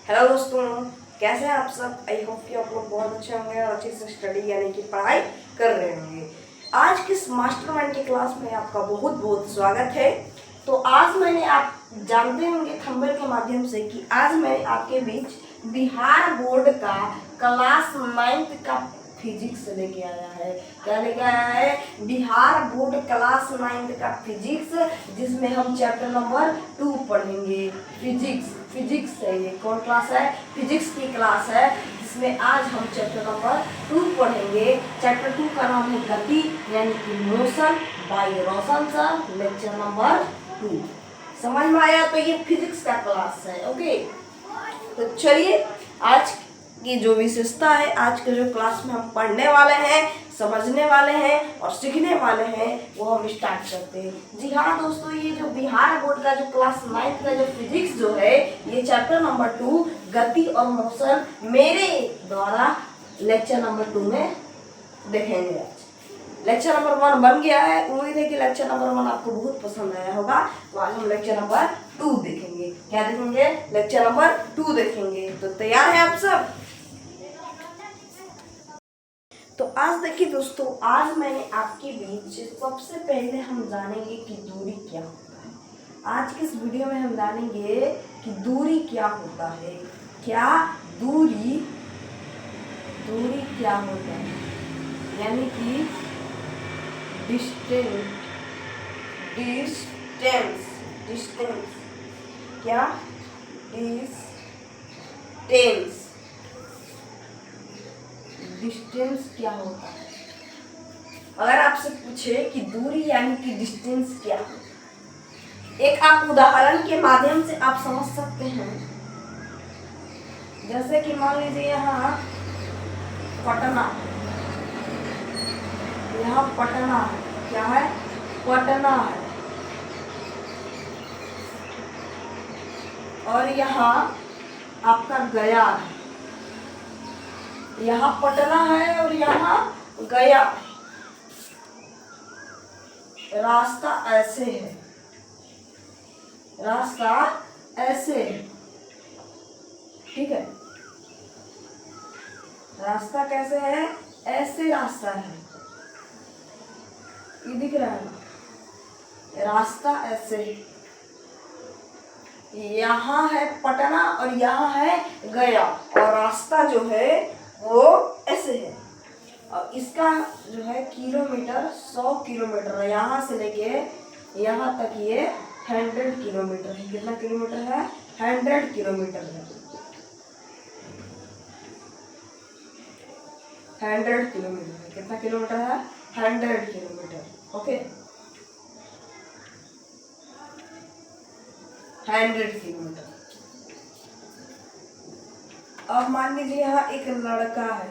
Hello दोस्तों, कैसे हैं आप सब। आई होप कि आप लोग बहुत अच्छे होंगे और अच्छे से स्टडी यानी कि पढ़ाई कर रहे होंगे। आज की इस मास्टरमाइंड की क्लास में आपका बहुत बहुत स्वागत है। तो आज मैंने, आप जानते होंगे थंबनेल के माध्यम से, कि आज मैं आपके बीच बिहार बोर्ड का क्लास 9th का फिजिक्स लेके आया है। क्या लेके आया है? बिहार बोर्ड क्लास 9th का फिजिक्स, जिसमें हम चैप्टर नंबर 2 पढ़ेंगे। फिजिक्स है। ये कौन क्लास है? फिजिक्स की क्लास है, जिसमें आज हम चैप्टर नंबर 2 पढ़ेंगे। चैप्टर 2 का नाम है गति यानी कि मोशन बाय रोशन सर, लेक्चर नंबर 2। समझ में आया? तो ये फिजिक्स का क्लास है। ओके, तो चलिए आज की जो विशेषता है, आज के जो क्लास में हम पढ़ने वाले हैं, समझने वाले हैं और सीखने वाले हैं, वो हम स्टार्ट करते हैं। जी हाँ दोस्तों, ये जो बिहार बोर्ड का जो क्लास 9th का जो फिजिक्स जो है, ये चैप्टर नंबर 2 गति और मोशन मेरे द्वारा लेक्चर नंबर 2 में देखेंगे। आज लेक्चर नंबर 1 बन गया है। उम्मीद है कि लेक्चर नंबर 1 आपको बहुत पसंद आया होगा। तो आज हम लेक्चर नंबर 2 देखेंगे। क्या देखेंगे? लेक्चर नंबर 2 देखेंगे। तो तैयार हैं आप सब? तो आज देखिए दोस्तों, आज मैंने आपके बीच सबसे पहले हम जानेंगे कि दूरी क्या होता है। आज के इस वीडियो में हम जानेंगे कि दूरी क्या होता है। क्या दूरी क्या होता है, यानी कि डिस्टेंस क्या? डिस्टेंस क्या होता है? अगर आपसे पूछे कि दूरी यानी कि डिस्टेंस क्या है, एक आप उदाहरण के माध्यम से आप समझ सकते हैं। जैसे कि मान लीजिए यहाँ पटना है। क्या है? पटना है। और यहाँ आपका गया है। यहाँ पटना है और यहाँ गया है। रास्ता ऐसे है। ठीक है, रास्ता कैसे है? ऐसे रास्ता है। ये दिख रहा है ना? रास्ता ऐसे, यहाँ है पटना और यहाँ है गया, और रास्ता जो है वो ऐसे है। और इसका जो है किलोमीटर 100 किलोमीटर है। यहाँ से लेके यहाँ तक ये 100 किलोमीटर है। कितना किलोमीटर है? 100 किलोमीटर है। 100 किलोमीटर है। कितना किलोमीटर है? 100 किलोमीटर। Okay, 100 kilometre. अब मान लीजिए यहाँ एक लड़का है।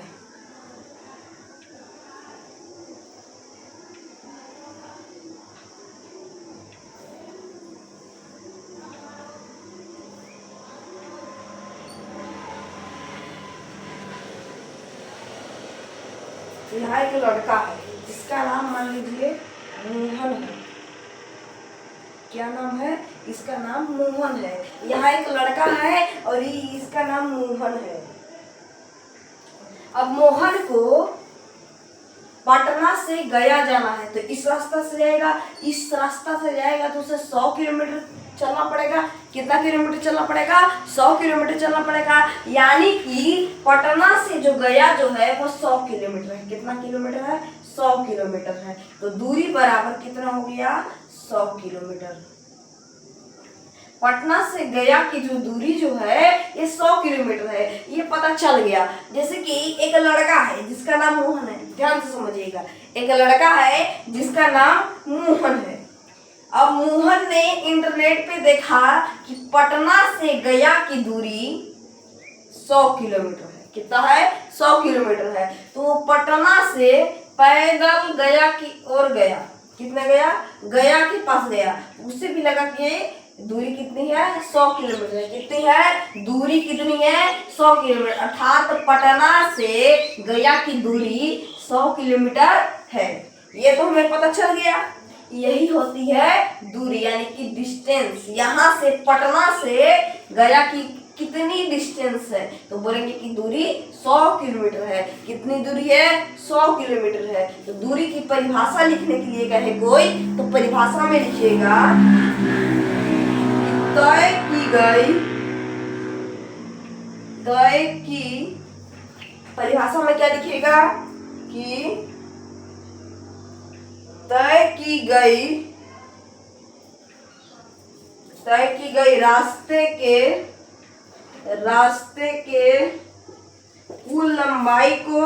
यहाँ एक लड़का है जिसका नाम मान लीजिए मोहन है। क्या नाम है? इसका नाम मोहन है। यहाँ एक लड़का है और इसका नाम मोहन है। अब मोहन को पटना से गया जाना है, तो इस रास्ता से जाएगा। इस रास्ता से जाएगा तो उसे 100 किलोमीटर चलना पड़ेगा। कितना किलोमीटर चलना पड़ेगा? 100 किलोमीटर चलना पड़ेगा। यानी कि पटना से जो गया जो है वो 100 किलोमीटर है। कितना किलोमीटर है? 100 किलोमीटर है। तो दूरी बराबर कितना हो गया? 100 किलोमीटर। पटना से गया की जो दूरी जो है ये 100 किलोमीटर है, ये पता चल गया। जैसे कि एक लड़का है जिसका नाम मोहन है। ध्यान से समझिएगा, एक लड़का है जिसका नाम मोहन है। अब मोहन ने इंटरनेट पे देखा कि पटना से गया की दूरी 100 किलोमीटर है। कितना है? 100 किलोमीटर है। तो पटना से पैदल गया की ओर गया। कितना गया? गया के पास गया। उससे भी लगा कि दूरी कितनी है? 100 किलोमीटर है। कितनी है? दूरी कितनी है? 100 किलोमीटर। अर्थात पटना से गया की दूरी 100 किलोमीटर है। ये तो हमें पता चल गया। यही होती है दूरी यानी कि डिस्टेंस। यहाँ से पटना से गया की कितनी डिस्टेंस है, तो बोलेंगे कि दूरी 100 किलोमीटर है। कितनी दूरी है? 100 किलोमीटर है। तो दूरी की परिभाषा लिखने के लिए कहे कोई, तो परिभाषा में लिखिएगा तय की परिभाषा में क्या लिखिएगा कि तय की गई रास्ते के कुल लंबाई को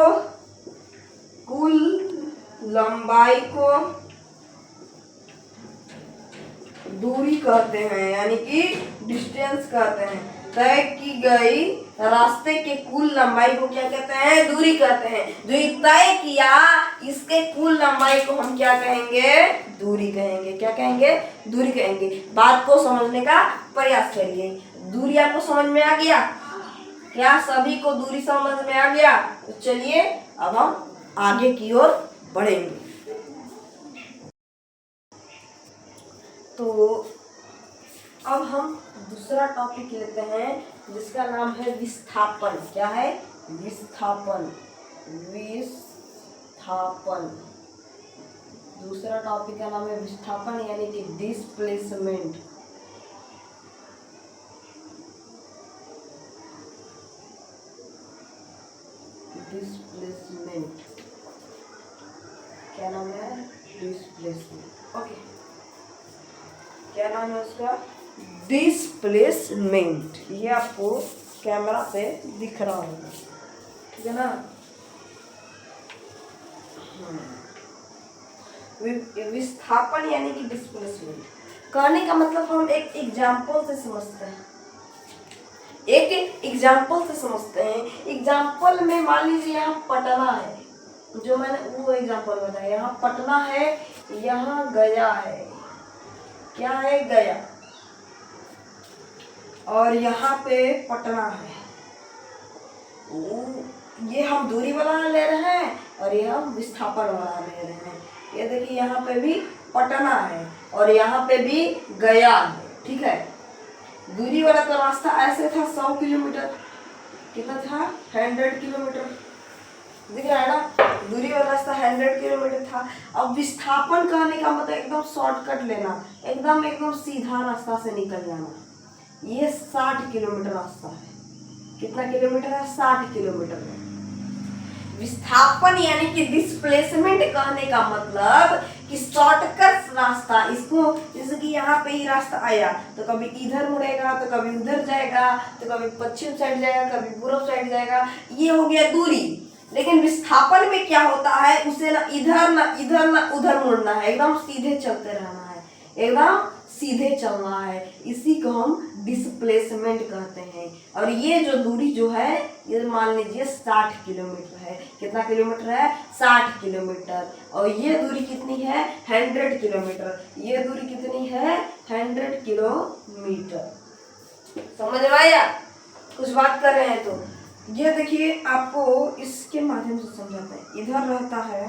दूरी कहते हैं, यानी कि डिस्टेंस कहते हैं। तय की गई रास्ते के कुल लंबाई को क्या कहते हैं? दूरी कहते हैं। जो तय किया इसके कुल लंबाई को हम क्या कहेंगे? दूरी कहेंगे। क्या कहेंगे? दूरी कहेंगे। बात को समझने का प्रयास करिए। दूरी आपको समझ में आ गया? क्या सभी को दूरी समझ में आ गया? तो चलिए अब हम आगे की ओर बढ़ेंगे। तो अब हम दूसरा टॉपिक लेते हैं जिसका नाम है विस्थापन। क्या है? विस्थापन। दूसरा टॉपिक का नाम है विस्थापन, यानी कि डिस्प्लेसमेंट। क्या नाम है? डिस्प्लेसमेंट। ओके, क्या नाम है उसका? डिस्प्लेसमेंट। ये आपको कैमरा पे दिख रहा होगा, ठीक है ना? विस्थापन यानी कि डिस्प्लेसमेंट कहने का मतलब हम एक एग्जाम्पल से समझते हैं। एग्जाम्पल में मान लीजिए यहाँ पटना है, जो मैंने वो एग्जाम्पल बताया। यहाँ पटना है, यहाँ गया है। क्या है? गया। और यहाँ पे पटना है। ये हम दूरी वाला ले रहे हैं और ये हम विस्थापन वाला ले रहे हैं। ये देखिए यहाँ पे भी पटना है और यहाँ पे भी गया है, ठीक है। दूरी वाला तो रास्ता ऐसे था 100 किलोमीटर। कितना था? 100 किलोमीटर। दिख रहा है ना? दूरी वाला रास्ता 100 किलोमीटर था। अब विस्थापन कहने का मतलब एकदम शॉर्टकट लेना, एकदम सीधा रास्ता से निकल जाना। ये 60 किलोमीटर रास्ता है। कितना किलोमीटर है? 60 किलोमीटर है। विस्थापन यानी कि डिस्प्लेसमेंट कहने का मतलब कि शॉर्टकट रास्ता। इसको जैसे कि यहाँ पे ही रास्ता आया तो कभी इधर मुड़ेगा, तो कभी उधर जाएगा, तो कभी पश्चिम साइड जाएगा, कभी पूर्व साइड जाएगा। ये हो गया दूरी। लेकिन विस्थापन में क्या होता है? उसे ना इधर ना उधर मुड़ना है, एकदम सीधे चलते रहना है, एकदम सीधे चलना है। इसी को हम डिस्प्लेसमेंट कहते हैं। और ये जो दूरी जो है, ये मान लीजिए 60 किलोमीटर है। कितना किलोमीटर है? 60 किलोमीटर। और ये दूरी कितनी है? 100 किलोमीटर। ये दूरी कितनी है? 100 किलोमीटर। समझ में आया? कुछ बात कर रहे हैं तो ये देखिए, आपको इसके माध्यम से समझाते हैं। इधर रहता है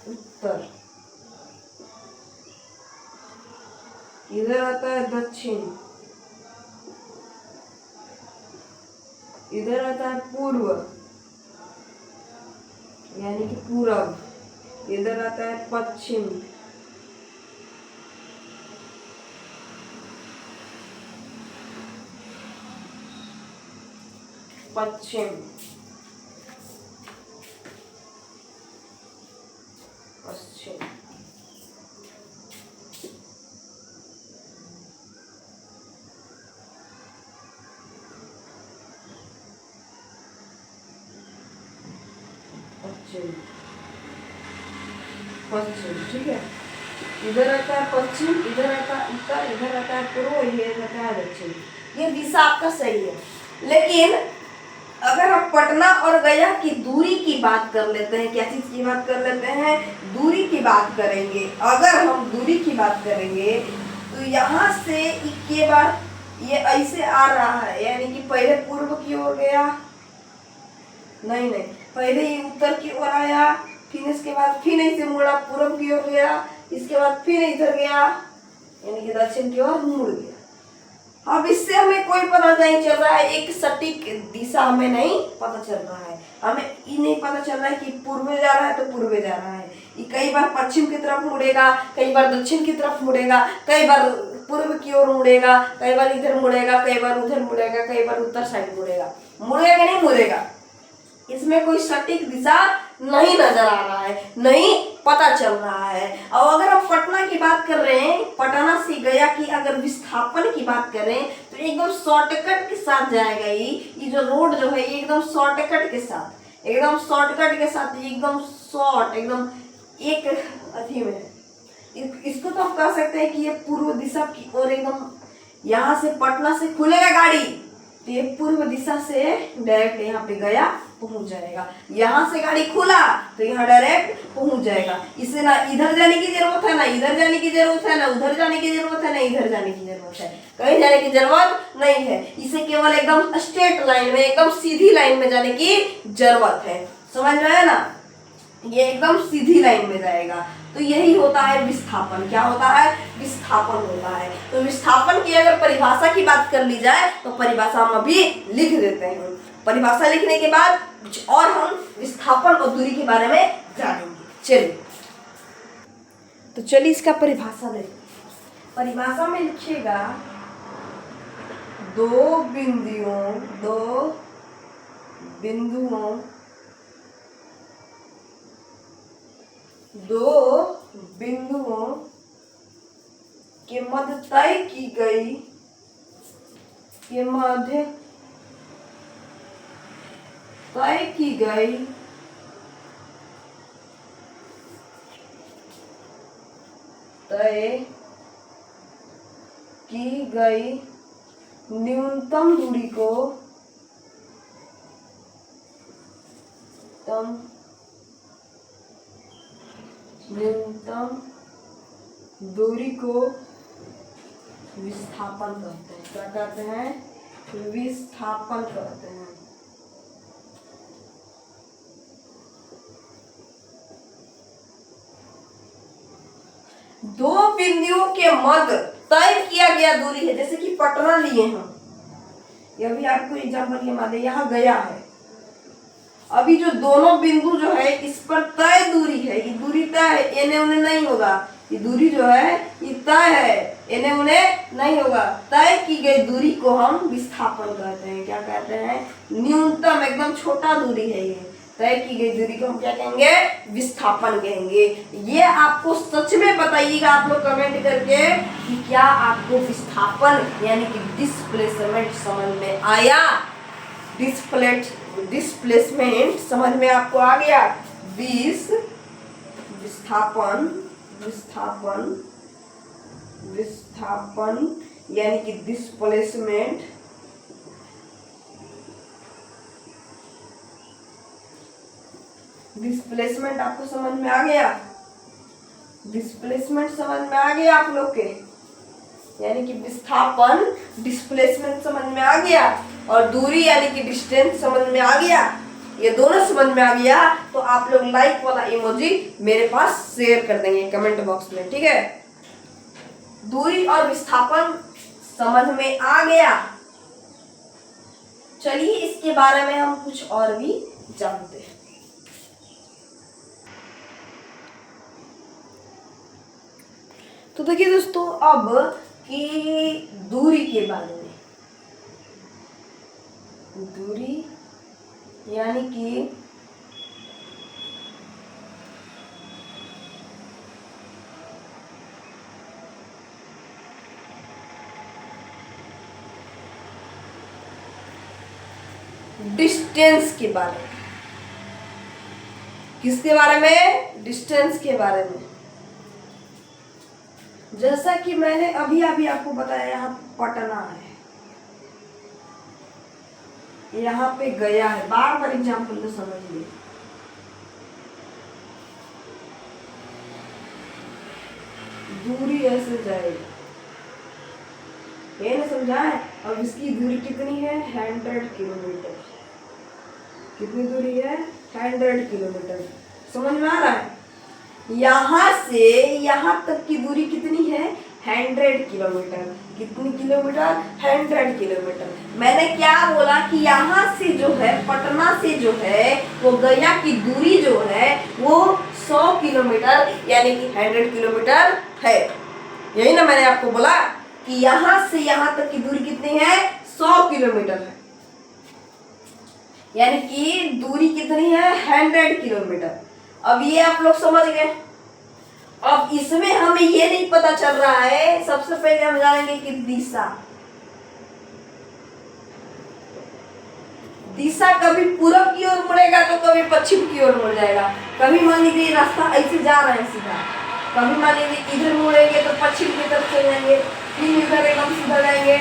उत्तर, इधर आता है दक्षिण, इधर आता है पूर्व यानी कि पूरब, इधर आता है पश्चिम, पश्चिम। पश्चिम, ठीक है। इधर आता है पश्चिम, इधर आता है उत्तर, इधर आता है पूर्व, ये आता है दक्षिण। ये दिशा आपका सही है। लेकिन अगर हम पटना और गया की दूरी की बात कर लेते हैं, क्या चीज की बात कर लेते हैं? दूरी की बात करेंगे। अगर हम दूरी की बात करेंगे तो यहाँ से एक बार ये ऐसे आ रहा है, यानी कि पहले पूर्व की ओर गया, नहीं, पहले ये उत्तर की ओर आया, फिर इसके बाद फिर ऐसे मुड़ा, पूरब की ओर गया, इसके बाद फिर इधर गया, यानी कि दक्षिण की ओर मुड़ गया। अब इससे हमें कोई पता नहीं चल रहा है, एक सटीक दिशा हमें नहीं पता चल रहा है। हमें ये नहीं पता चल रहा है कि पूर्व में जा रहा है तो पूर्व में जा रहा है, ये कई बार पश्चिम की तरफ मुड़ेगा, कई बार दक्षिण की तरफ मुड़ेगा, कई बार पूर्व की ओर मुड़ेगा, कई बार इधर मुड़ेगा, कई बार उधर मुड़ेगा, कई बार उत्तर साइड मुड़ेगा। मुड़ेगा नहीं मुड़ेगा, इसमें कोई सटीक दिशा नहीं नजर आ रहा है, नहीं पता चल रहा है। और अगर हम पटना की बात कर रहे हैं, पटना से गया की अगर विस्थापन की बात करें तो एकदम शॉर्टकट के साथ जाएगा। ये जो रोड जो है ये एकदम शॉर्टकट के साथ, एकदम शॉर्टकट के साथ, एकदम शॉर्ट, एकदम एक अथी में। इसको तो हम कह सकते हैं कि ये पूर्व दिशा की ओर एकदम, यहाँ से पटना से खुलेगा गाड़ी तो ये पूर्व दिशा से डायरेक्ट यहाँ पे गया पहुंच जाएगा। यहाँ से गाड़ी खुला तो यहाँ डायरेक्ट पहुंच जाएगा। इसे ना इधर जाने की जरूरत है, ना इधर जाने की जरूरत है, ना उधर जाने की जरूरत है, ना इधर जाने की जरूरत है, कहीं जाने की जरूरत नहीं है। इसे केवल एकदम स्ट्रेट लाइन में, एकदम सीधी लाइन में जाने की जरूरत है। समझ में आया ना, ये एकदम सीधी लाइन में जाएगा। तो यही होता है विस्थापन। क्या होता है? विस्थापन होता है। तो विस्थापन की अगर परिभाषा की बात कर ली जाए तो परिभाषा हम अभी लिख देते हैं। परिभाषा लिखने के बाद कुछ और हम विस्थापन और दूरी के बारे में जानेंगे। चलिए, तो चलिए इसका परिभाषा ले। परिभाषा में लिखिएगा दो बिंदुओं के मध्य तय की गई न्यूनतम दूरी को विस्थापन कहते हैं। क्या कहते हैं? विस्थापन कहते हैं। दो बिंदुओं के मध्य तय किया गया दूरी है, जैसे कि पटना लिए हम, यह भी आपको एग्जाम्पल के माने यहाँ गया है। अभी जो दोनों बिंदु जो है इस पर तय दूरी है, ये दूरी तय है, एने उने नहीं होगा। ये दूरी जो है ये तय है, एने उने नहीं होगा। तय की गई दूरी को हम विस्थापन कहते हैं। क्या कहते हैं? न्यूनतम, एकदम छोटा दूरी है ये। तय की गई दूरी को हम क्या कहेंगे? विस्थापन कहेंगे। ये आपको सच में बताइएगा आप लोग कमेंट करके कि क्या आपको विस्थापन यानी कि डिस्प्लेसमेंट समझ में आया? डिस्प्लेसमेंट समझ में आपको आ गया? विस्थापन यानी कि डिस्प्लेसमेंट। डिस्प्लेसमेंट आपको समझ में आ गया? डिस्प्लेसमेंट समझ में आ गया आप लोग के? यानी कि विस्थापन, डिस्प्लेसमेंट समझ में आ गया, और दूरी यानी कि डिस्टेंस समझ में आ गया। ये दोनों समझ में आ गया तो आप लोग लाइक वाला इमोजी मेरे पास शेयर कर देंगे कमेंट बॉक्स में, ठीक है? दूरी और विस्थापन समझ में आ गया। चलिए इसके बारे में हम कुछ और भी जानते हैं। तो देखिए दोस्तों, अब की दूरी के बारे में, दूरी यानी कि डिस्टेंस के बारे में। किसके बारे में? डिस्टेंस के बारे में। जैसा कि मैंने अभी आपको बताया, यहाँ पटना है, यहाँ पे गया है। बार बार एग्जाम्पल में समझिए। दूरी ऐसे जाएगी, ये ना समझाए। अब इसकी दूरी कितनी है? 100 किलोमीटर। कितनी दूरी है? 100 किलोमीटर। समझ में आ रहा है? यहाँ से यहाँ तक की दूरी कितनी है? 100 किलोमीटर। कितनी किलोमीटर? 100 किलोमीटर। मैंने क्या बोला कि यहाँ से जो है, पटना से जो है वो गया की दूरी जो है वो 100 किलोमीटर यानी कि 100 किलोमीटर है। यही ना मैंने आपको बोला कि यहाँ से यहाँ तक की दूरी कितनी है? 100 किलोमीटर है, यानी कि दूरी कितनी है? 100 किलोमीटर। अब ये आप लोग समझ गए। अब इसमें हमें ये नहीं पता चल रहा है, सबसे पहले हम जानेंगे कि दिशा कभी पूरब की ओर मुड़ेगा तो कभी पश्चिम की ओर मुड़ जाएगा। कभी मान लीजिए रास्ता ऐसे जा रहा है सीधा, कभी मान लीजिए इधर मुड़ेंगे तो पश्चिम की तरफ चल जाएंगे, फिर इधर एकदम सीधा जाएंगे,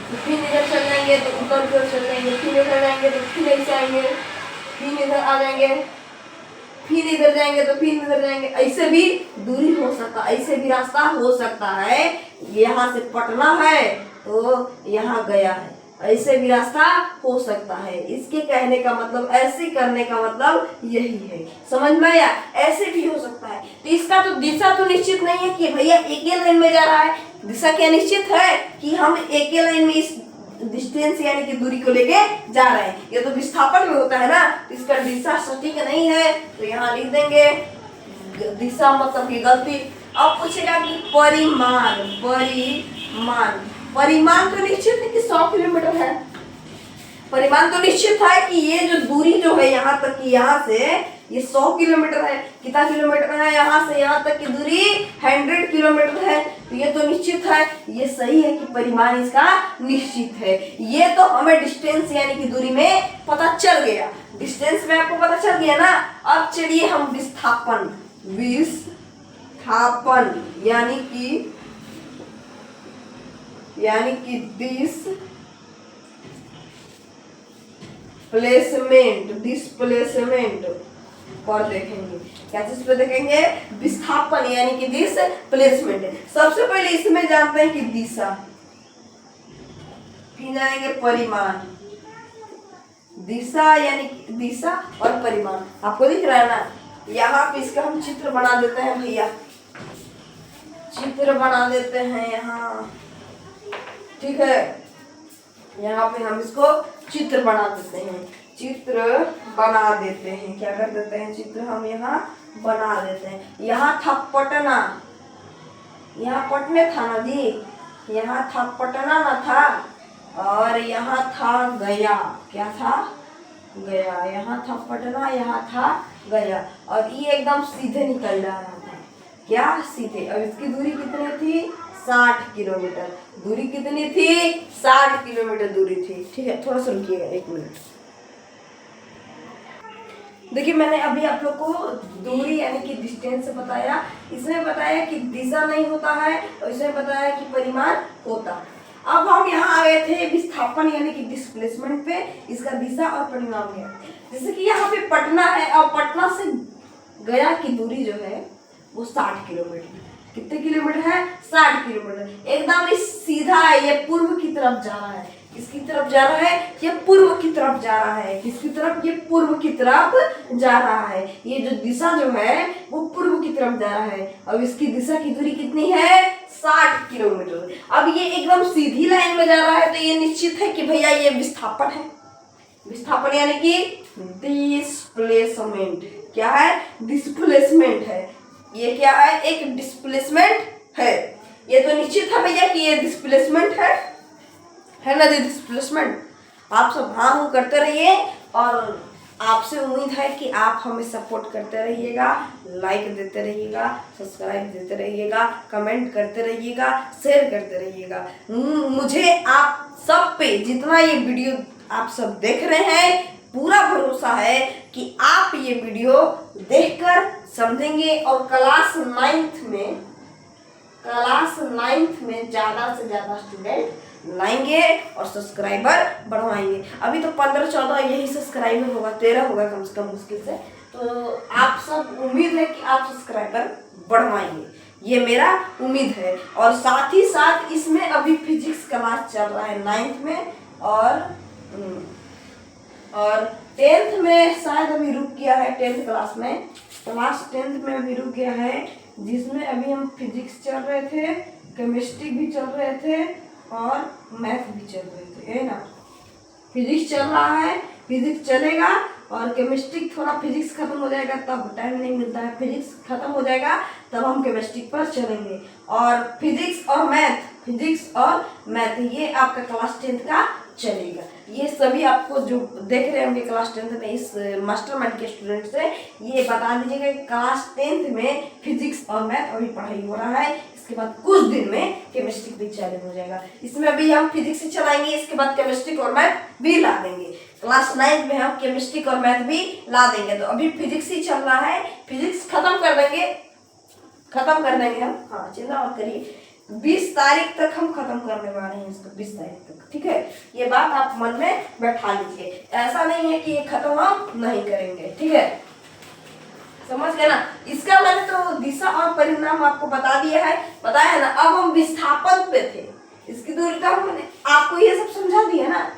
तो फिर इधर चल जाएंगे तो उत्तर की ओर चल जाएंगे, फिर इधर जाएंगे तो फिर ऐसे आएंगे, फिर इधर आ जाएंगे, फिर इधर जाएंगे तो फिर इधर जाएंगे। ऐसे भी दूरी हो सकता है, ऐसे भी रास्ता हो सकता है। यहाँ से पटना है तो यहाँ गया है, ऐसे भी रास्ता हो सकता है। इसके कहने का मतलब, ऐसे करने का मतलब यही है। समझ में आया? ऐसे भी हो सकता है। तो इसका तो दिशा तो निश्चित नहीं है कि भैया एक ही लाइन में जा रहा है। दिशा क्या निश्चित है कि हम एक ही लाइन में इस डिस्टेंस यानी कि दूरी को लेके जा रहे हैं। ये तो विस्थापन में होता है ना, तो इसका दिशा सटीक नहीं है, तो यहाँ लिख देंगे दिशा मतलब की गलती। अब पूछेगा कि परिमाण, परिमाण, परिमाण तो निश्चित है कि 100 किलोमीटर है। परिमाण तो निश्चित है कि ये जो दूरी जो है यहाँ तक की, यहाँ से ये 100 किलोमीटर है। कितना किलोमीटर है? यहाँ से यहाँ तक की दूरी 100 किलोमीटर है। तो ये तो निश्चित है, ये सही है कि परिमाण इसका निश्चित है। ये तो हमें डिस्टेंस यानी कि दूरी में पता चल गया। डिस्टेंस में आपको पता चल गया ना। अब चलिए हम विस्थापन, विस्थापन यानी कि डिस्प्लेसमेंट पर देखेंगे। क्या चीज पे देखेंगे? विस्थापन यानी कि डिस्प्लेसमेंट। सबसे पहले इसमें जानते हैं कि दिशा, फिर जानेंगे परिमाण। दिशा यानी दिशा और परिमाण आपको दिख रहा है ना। यहाँ पे इसका हम चित्र बना देते हैं भैया, चित्र बना देते हैं यहाँ, ठीक है। यहाँ पे हम इसको चित्र बना देते हैं, चित्र बना देते हैं। क्या कर देते हैं? चित्र हम यहाँ बना देते हैं। यहाँ था पटना, यहाँ पटने था ना जी, यहाँ था पटना ना था, और यहाँ था गया। क्या था? गया। यहाँ था पटना, यहाँ था गया, और ये एकदम सीधे निकल जा रहा था। क्या? सीधे। अब इसकी दूरी कितनी थी? 60 किलोमीटर। दूरी कितनी थी? 60 किलोमीटर दूरी थी, ठीक है। थोड़ा सा रुकिएगा, 1 मिनट। देखिए मैंने अभी आप लोग को दूरी यानी कि डिस्टेंस बताया, इसमें बताया कि दिशा नहीं होता है, और इसमें बताया कि परिमाण होता है। अब हम यहाँ आ गए थे विस्थापन यानी कि डिस्प्लेसमेंट पे। इसका दिशा और परिमाण है। जैसे कि यहाँ पे पटना है, और पटना से गया की दूरी जो है वो 60 किलोमीटर। कितने किलोमीटर है? 60 किलोमीटर। एकदम सीधा है, ये पूर्व की तरफ जा रहा है। किसकी तरफ जा रहा है? ये पूर्व की तरफ जा रहा है। किसकी तरफ? ये पूर्व की तरफ जा रहा है। ये जो दिशा जो है वो पूर्व की तरफ जा रहा है। अब इसकी दिशा की दूरी कितनी है? 60 किलोमीटर। अब ये एकदम सीधी लाइन में जा रहा है, तो ये निश्चित है कि भैया ये विस्थापन है। विस्थापन यानी कि डिस्प्लेसमेंट। क्या है? डिस्प्लेसमेंट है। ये क्या है? एक डिस्प्लेसमेंट है। ये तो निश्चित है भैया कि ये डिस्प्लेसमेंट है ना जी, डिस्प्लेसमेंट। आप सब हाँ हूँ करते रहिए, और आपसे उम्मीद है कि आप हमें सपोर्ट करते रहिएगा, लाइक देते रहिएगा, सब्सक्राइब देते रहिएगा, कमेंट करते रहिएगा, शेयर करते रहिएगा। मुझे आप सब पे, जितना ये वीडियो आप सब देख रहे हैं, पूरा भरोसा है कि आप ये वीडियो देखकर समझेंगे, और क्लास 9th में ज़्यादा से ज़्यादा स्टूडेंट लाएंगे और सब्सक्राइबर बढ़वाएंगे। अभी तो 15-14 यही सब्सक्राइबर होगा, 13 होगा कम से कम मुश्किल से। तो आप सब उम्मीद है कि आप सब्सक्राइबर बढ़वाएंगे, ये मेरा उम्मीद है। और साथ ही साथ इसमें अभी फिजिक्स क्लास चल रहा है 9th में, और 10th में शायद अभी रुक गया है 10th क्लास में। क्लास 10th में अभी रुक गया है, जिसमें अभी हम फिजिक्स चल रहे थे, केमिस्ट्री भी चल रहे थे और मैथ भी चल रहे थे, है ना। फिजिक्स चल रहा है, फिजिक्स चलेगा और केमिस्ट्री, थोड़ा फिजिक्स खत्म हो जाएगा तब, टाइम नहीं मिलता है, फिजिक्स खत्म हो जाएगा तब हम केमिस्ट्री पर चलेंगे। और फिजिक्स और मैथ ये आपका क्लास 10th का चलेगा। ये सभी आपको जो देख रहे होंगे क्लास 10th में इस मास्टरमाइंड के स्टूडेंट्स से ये बता दीजिएगा कि क्लास 10th में फिजिक्स और मैथ अभी पढ़ाई हो रहा है, इसके बाद कुछ दिन में केमिस्ट्री भी चालू हो जाएगा। इसमें अभी हम फिजिक्स ही चलाएंगे, इसके बाद केमिस्ट्री और मैथ भी ला देंगे। क्लास 9 में हम केमिस्ट्री और मैथ भी ला देंगे। तो अभी फिजिक्स ही चल रहा है, फिजिक्स खत्म कर देंगे हम, हाँ चिंता मत करिए, 20 तारीख तक हम खत्म करने वाले हैं इसको, 20 तारीख तक, ठीक है। ये बात आप मन में बैठा लीजिए, ऐसा नहीं है कि ये खत्म हम नहीं करेंगे, ठीक है, समझ गए ना। इसका मैंने तो दिशा और परिणाम आपको बता दिया है, बताया है ना। अब हम विस्थापन पे थे, इसकी दूरी का मैंने आपको ये सब समझा दिया ना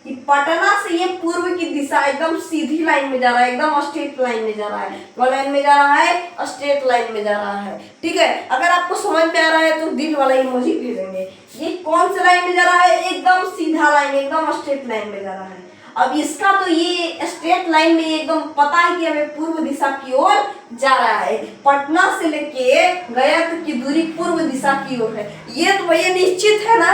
कि पटना से ये पूर्व की दिशा एकदम सीधी लाइन में जा रहा है, एकदम स्ट्रेट लाइन में जा रहा है, वो लाइन में जा रहा है, स्ट्रेट लाइन में जा रहा है, ठीक है। अगर आपको समझ में आ रहा है तो दिल वाला इमोजी भेजेंगे। ये कौन सा लाइन में जा रहा है, एकदम सीधा लाइन, एकदम स्ट्रेट लाइन में जा रहा है। अब इसका तो ये स्ट्रेट लाइन में एकदम पता है कि हमें पूर्व दिशा की ओर जा रहा है, पटना से लेके गया तक की दूरी पूर्व दिशा की ओर है। ये तो भैया निश्चित है ना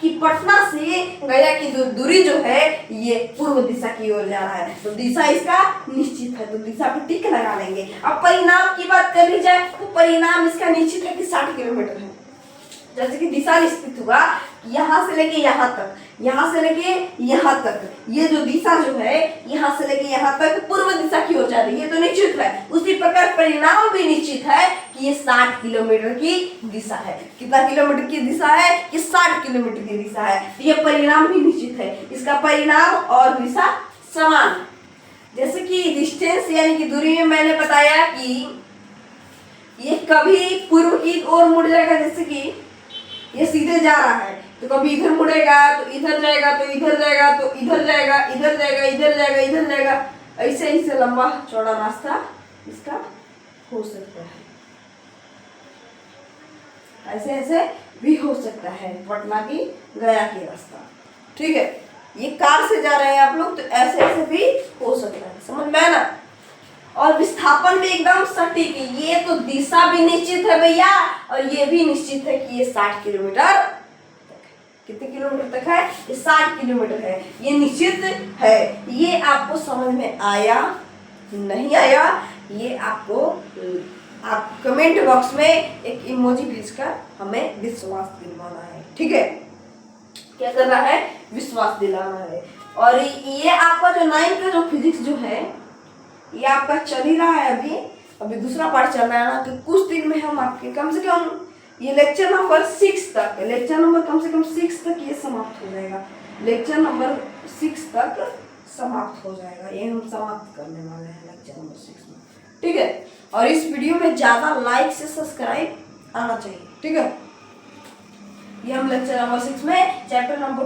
कि पटना से गया की दूरी जो है ये पूर्व दिशा की ओर जा रहा है, तो दिशा इसका निश्चित है, तो दिशा पे टिक लगा लेंगे। अब परिणाम की बात कर ली जाए तो परिणाम इसका निश्चित है कि 60 किलोमीटर है। जैसे कि दिशा निश्चित हुआ यहाँ से लेके यहाँ तक, यहाँ से लेके यहाँ तक, ये जो दिशा जो है यहाँ से लेके यहाँ तक पूर्व दिशा की ओर जा रही है, ये तो निश्चित है। उसी प्रकार परिणाम भी निश्चित है कि ये 60 किलोमीटर की दिशा है। कितना किलोमीटर की दिशा है कि 60 किलोमीटर की दिशा है, तो ये परिणाम भी निश्चित है। इसका परिणाम और दिशा समान, जैसे कि डिस्टेंस यानी कि दूरी में मैंने बताया कि ये कभी पूर्व की ओर मुड़ जाएगा, जैसे कि ये सीधे जा रहा है तो कभी इधर मुड़ेगा तो इधर जाएगा, तो इधर जाएगा, तो इधर जाएगा, इधर जाएगा, इधर जाएगा, इधर जाएगा, ऐसे ऐसे लंबा चौड़ा रास्ता इसका हो सकता है, ऐसे ऐसे भी हो सकता है पटना की गया की रास्ता, ठीक है। ये कार से जा रहे हैं आप लोग तो ऐसे ऐसे भी हो सकता है, समझ में आया ना। और विस्थापन भी एकदम सटीक है, ये तो दिशा भी निश्चित है भैया और ये भी निश्चित है कि ये 60 किलोमीटर, कितने किलोमीटर तक है, ये 60 किलोमीटर है, ये निश्चित है। ये आपको समझ में आया नहीं आया, ये आपको आप कमेंट बॉक्स में एक इमोजी भेजकर हमें विश्वास दिलवाना है, ठीक है। क्या करना है, विश्वास दिलाना है। और ये आपका जो 9th का जो फिजिक्स जो है ये आपका चल ही रहा है, अभी दूसरा पार्ट चल रहा है ना, तो कुछ दिन में हम आपके कम से कम ये लेक्चर नंबर 6 तक, लेक्चर नंबर कम से कम 6 तक ये समाप्त हो जाएगा, लेक्चर नंबर 6 तक समाप्त हो जाएगा, ये हम समाप्त करने वाले हैं लेक्चर नंबर 6 में, ठीक है। और इस वीडियो में ज़्यादा लाइक से सब्सक्राइब आना चाहिए, ठीक है। ये हम लेक्चर नंबर 6 में चैप्टर नंबर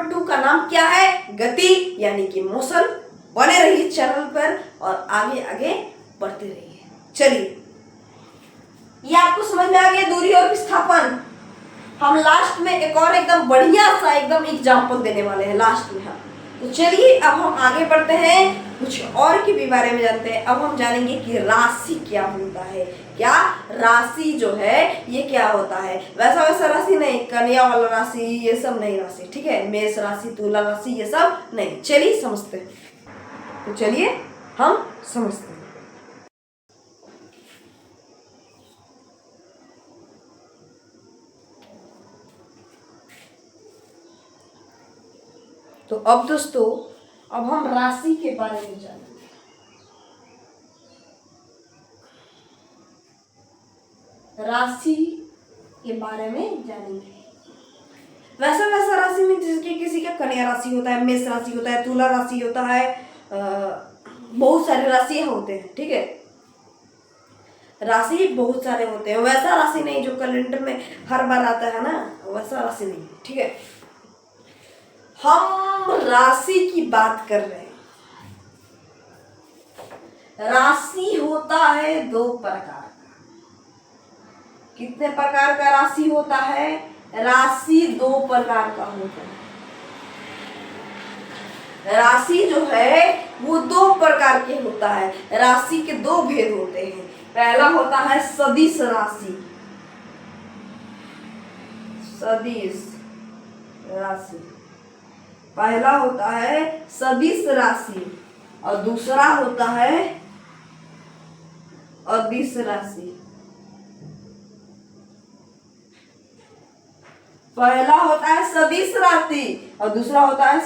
2 का नाम क्या है, गति यानी कि मोशन। बने रहिए चैनल पर और आगे आगे बढ़ते रहिए। चलिए, ये आपको समझ में आ गया दूरी और विस्थापन। हम लास्ट में एक और एकदम बढ़िया सा एकदम एग्जाम्पल देने वाले हैं लास्ट में हम। तो चलिए अब हम आगे बढ़ते हैं, कुछ और के भी बारे में जानते हैं। अब हम जानेंगे कि राशि क्या होता है, क्या राशि जो है ये क्या होता है। वैसा राशि नहीं, कन्या वाला राशि ये सब नहीं राशि, ठीक है। मेष राशि, तुला राशि ये सब नहीं। चलिए समझते हैं, तो चलिए हम समझते हैं। तो अब दोस्तों अब हम राशि के बारे में जानेंगे। राशि के बारे में जानेंगे। वैसा राशि में जैसे किसी का कन्या राशि होता है, मेष राशि होता है, तुला राशि होता है, बहुत सारे राशि होते हैं, ठीक है। राशि बहुत सारे होते हैं, वैसा राशि नहीं जो कैलेंडर में हर बार आता है ना, वैसा राशि नहीं, ठीक है। हम राशि की बात कर रहे हैं। राशि होता है दो प्रकार का। कितने प्रकार का राशि होता है? राशि दो प्रकार का होता है। राशि जो है वो दो प्रकार के होता है। राशि के दो भेद होते हैं। पहला होता है सदिश राशि। सदिश राशि पहला होता है सदिश राशि और दूसरा होता है अदिश राशि। पहला होता है सदिश राशि और दूसरा होता है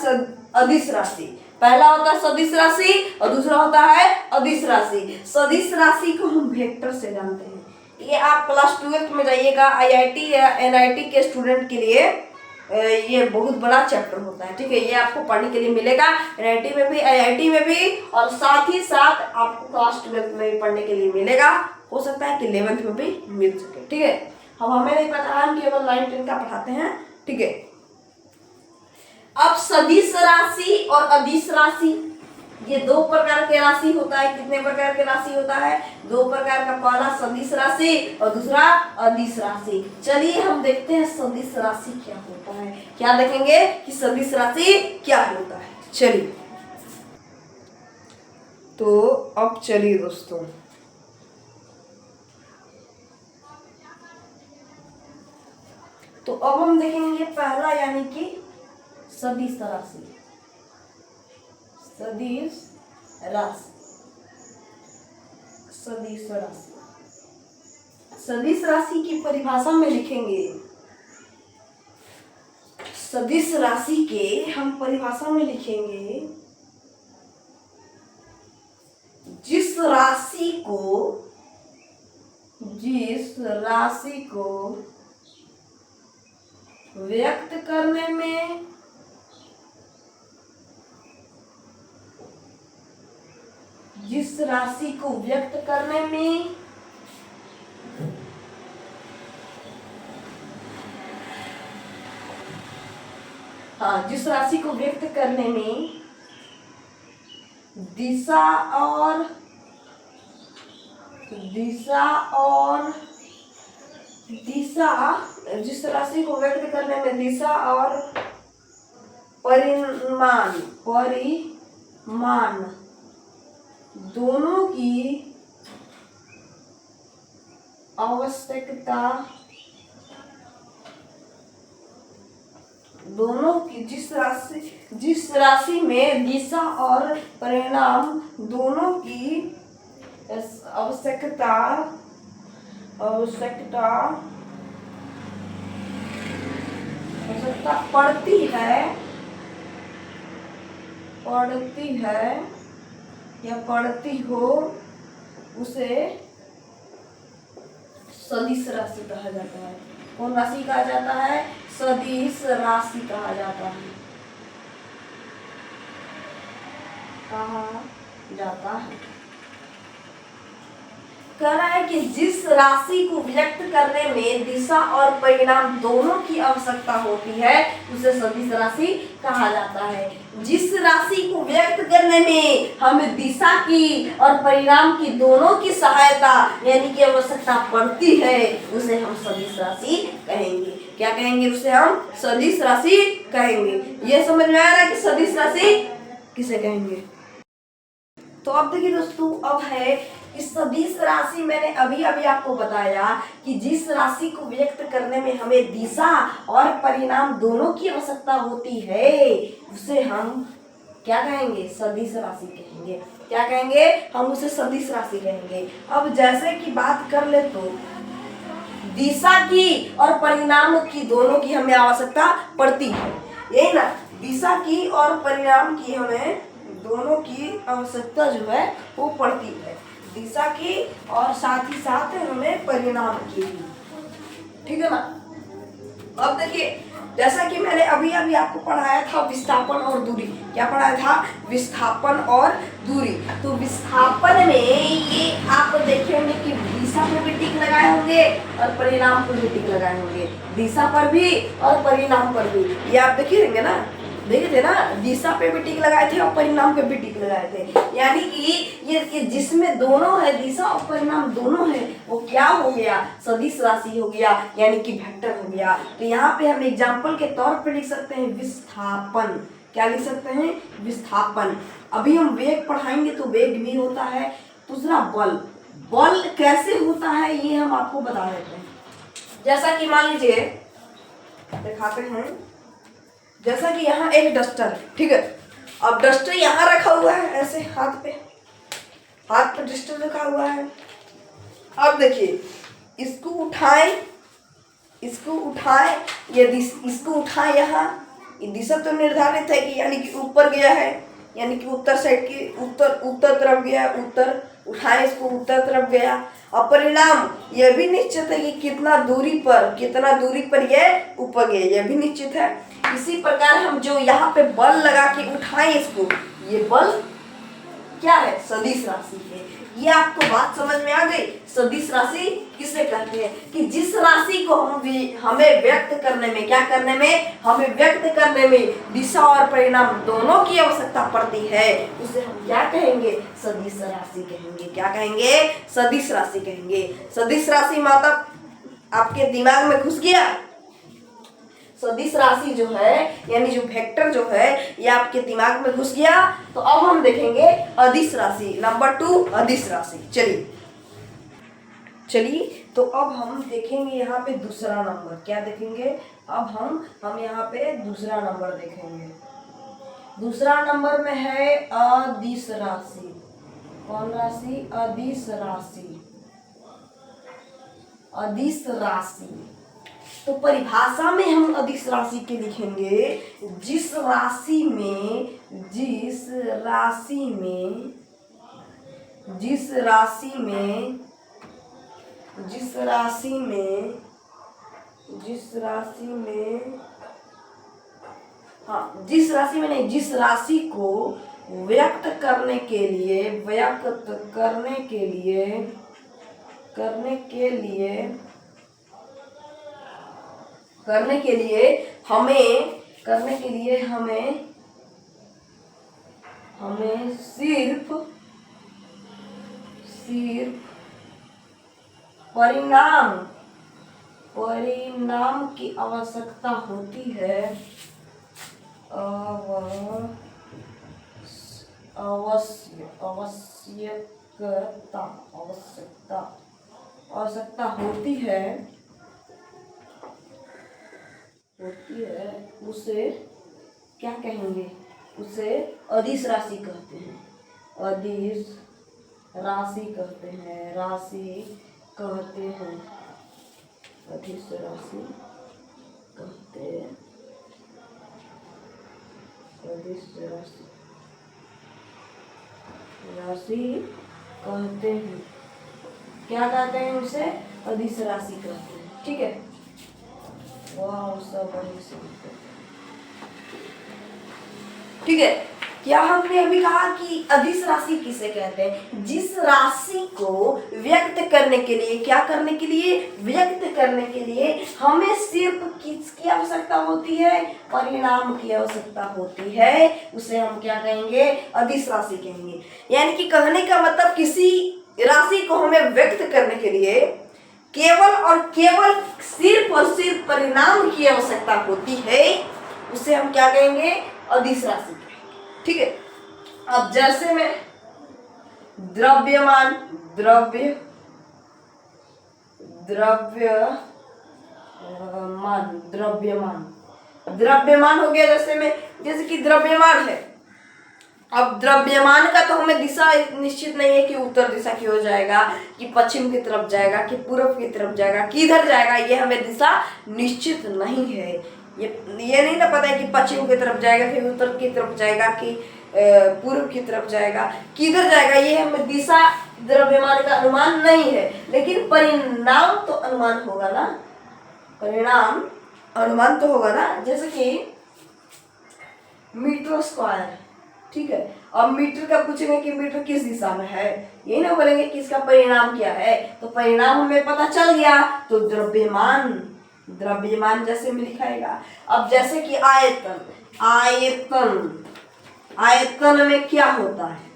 अदिश राशि। पहला होता है सदिश राशि और दूसरा होता है अदिश राशि। सदिश राशि को हम वेक्टर से जानते हैं। ये आप क्लास 12th में जाइएगा, आईआईटी या एनआईटी के स्टूडेंट के लिए ये बहुत बड़ा चैप्टर होता है। ठीक है, ये आपको पढ़ने के लिए मिलेगा एनआईटी में भी, आईआईटी में भी, और साथ ही साथ आपको क्लास 12th में भी पढ़ने के लिए मिलेगा। हो सकता है कि 11th में भी मिल सके। ठीक है, हम हमें नहीं पता, हम केवल 9 10 का पढ़ाते हैं। ठीक है, अब सदिश राशि और अदिश राशि ये दो प्रकार के राशि होता है। कितने प्रकार के राशि होता है? दो प्रकार का। पहला सदिश राशि और दूसरा अदिश राशि। चलिए हम देखते हैं सदिश राशि क्या होता है। क्या देखेंगे कि सदिश राशि क्या होता है। चलिए, तो अब चलिए दोस्तों, तो अब हम देखेंगे पहला यानी कि सदिश राशि। सदिश राशि, सदिश राशि, सदिश राशि की परिभाषा में लिखेंगे। सदिश राशि के हम परिभाषा में लिखेंगे जिस राशि को व्यक्त करने में जिस राशि को व्यक्त करने में जिस राशि को व्यक्त करने में दिशा और जिस राशि को व्यक्त करने में दिशा और परिमाण दोनों की आवश्यकता, जिस राशि में दिशा और परिणाम दोनों की आवश्यकता पड़ती है या पड़ती हो, उसे सदिश राशि कहा जाता है। कौन राशि कहा जाता है? सदिश राशि कहा जाता है। कहा जाता है। कह रहा है कि जिस राशि को व्यक्त करने में दिशा और परिणाम दोनों की आवश्यकता होती है उसे सदिश राशि कहा जाता है। जिस राशि को व्यक्त करने में हमें दिशा की और परिणाम की दोनों की सहायता यानी कि आवश्यकता पड़ती है उसे हम सदिश राशि कहेंगे। क्या कहेंगे? उसे हम सदिश राशि कहेंगे। ये समझ में आ रहा है कि सदिश राशि किसे कहेंगे? तो अब देखिए दोस्तों, अब है कि सदिश राशि मैंने अभी आपको बताया कि जिस राशि को व्यक्त करने में हमें दिशा और परिणाम दोनों की आवश्यकता होती है उसे हम क्या कहेंगे? सदिश राशि कहेंगे। क्या कहेंगे? हम उसे सदिश राशि कहेंगे। अब जैसे कि बात कर ले तो दिशा की और परिणाम की दोनों की हमें आवश्यकता पड़ती है, यही ना? दिशा की और परिणाम की हमें दोनों की आवश्यकता जो है वो पड़ती है। दिशा की और साथ ही साथ हमें परिणाम की भी। ठीक है ना? अब देखिए, जैसा कि मैंने अभी आपको पढ़ाया था विस्थापन और दूरी। क्या पढ़ाया था? विस्थापन और दूरी। तो विस्थापन में ये आप देखेंगे कि दिशा पर भी टिक लगाए होंगे और परिणाम पर भी टिक लगाए होंगे। दिशा पर भी और परिणाम पर भी, ये आप देखिएंगे ना, देखे थे ना, दिशा पे भी टिक लगाए थे और परिणाम पे भी टिक लगाए थे। यानी कि ये जिसमें दोनों है, दिशा और परिणाम दोनों है, वो क्या हो गया, सदिश राशि हो गया, यानी कि वेक्टर हो गया। तो यहाँ पे हम एग्जाम्पल के तौर पर लिख सकते हैं विस्थापन। क्या लिख सकते हैं, विस्थापन। अभी हम वेग पढ़ाएंगे तो वेग भी होता है। दूसरा बल, बल कैसे होता है ये हम आपको बता देते हैं। जैसा कि मान लीजिए, दिखाते हैं, जैसा कि यहाँ एक डस्टर, ठीक है, अब डस्टर यहाँ रखा हुआ है ऐसे हाथ पे डस्टर रखा हुआ है। अब देखिए, इसको उठाएं, यदि इसको उठाएं, यहाँ ये दिशा तो निर्धारित है कि यानी कि ऊपर गया है, यानी कि उत्तर साइड की उत्तर तरफ गया, उत्तर उठाएं इसको, उत्तर तरफ गया। और परिणाम यह भी निश्चित है कि कितना दूरी पर यह ऊपर गया, यह भी निश्चित है। इसी प्रकार हम जो यहाँ पे बल लगा के उठाएं इसको, ये बल क्या है, सदिश राशि है। ये आपको बात समझ में आ गई। सदिश राशि किसे कहते हैं कि जिस राशि को हमें व्यक्त करने में, क्या करने में, हमें व्यक्त करने में दिशा और परिणाम दोनों की आवश्यकता पड़ती है, उसे हम क्या कहेंगे, सदिश राशि कहेंगे। क्या कहेंगे, सदिश राशि कहेंगे। सदिश राशि मतलब आपके दिमाग में घुस गया। सदिश राशि जो है, यानी जो वेक्टर जो है, ये आपके दिमाग में घुस गया। तो अब हम देखेंगे अदिश राशि, नंबर 2 अदिश राशि। चलिए तो अब हम देखेंगे यहाँ पे दूसरा नंबर। क्या देखेंगे, अब हम यहाँ पे दूसरा नंबर देखेंगे। दूसरा नंबर में है अदिश राशि। कौन राशि, अदिश राशि। अदिश राशि, तो परिभाषा में हम अदिश राशि के लिखेंगे जिस राशि में जिस राशि को व्यक्त करने के लिए हमें सिर्फ परिणाम की आवश्यकता होती है। आवश्यकता होती है, उसे क्या कहेंगे, उसे अदिश राशि कहते हैं। अदिश राशि कहते हैं, अदिश राशि कहते हैं, अदिश राशि कहते हैं। क्या कहते हैं उसे, अदिश राशि कहते हैं। ठीक है, वाह सब ठीक है। क्या हमने अभी कहा कि अदिश राशि किसे कहते हैं, जिस राशि को व्यक्त करने के लिए, क्या करने के लिए, व्यक्त करने के लिए हमें सिर्फ किसकी आवश्यकता होती है, परिणाम की आवश्यकता होती है, उसे हम क्या कहेंगे, अदिश राशि कहेंगे। यानी कि कहने का मतलब किसी राशि को हमें व्यक्त करने के लिए केवल और केवल सिर्फ और सिर्फ परिणाम की आवश्यकता होती है, उसे हम क्या कहेंगे, अदिश राशि। ठीक है। अब जैसे में द्रव्यमान हो गया। जैसे कि द्रव्यमान है। अब द्रव्यमान का तो हमें दिशा निश्चित नहीं है कि उत्तर दिशा की हो जाएगा, कि पश्चिम की तरफ जाएगा, कि पूर्व की तरफ जाएगा, किधर जाएगा, ये हमें दिशा निश्चित नहीं है। ये नहीं ना पता है कि पश्चिम की तरफ जाएगा, फिर उत्तर की तरफ जाएगा, कि पूर्व की तरफ जाएगा, किधर जाएगा, ये हमें दिशा द्रव्यमान का अनुमान नहीं है। लेकिन परिणाम तो अनुमान होगा ना, परिणाम अनुमान तो होगा ना। जैसे कि मीटर स्क्वायर, ठीक है। अब मीटर का पूछेंगे कि मीटर किस दिशा में है, यही ना बोलेंगे कि इसका परिणाम क्या है। तो परिणाम हमें पता चल गया, तो द्रव्यमान द्रव्यमान जैसे में लिखाएगा। अब जैसे कि आयतन, आयतन, आयतन में क्या होता है,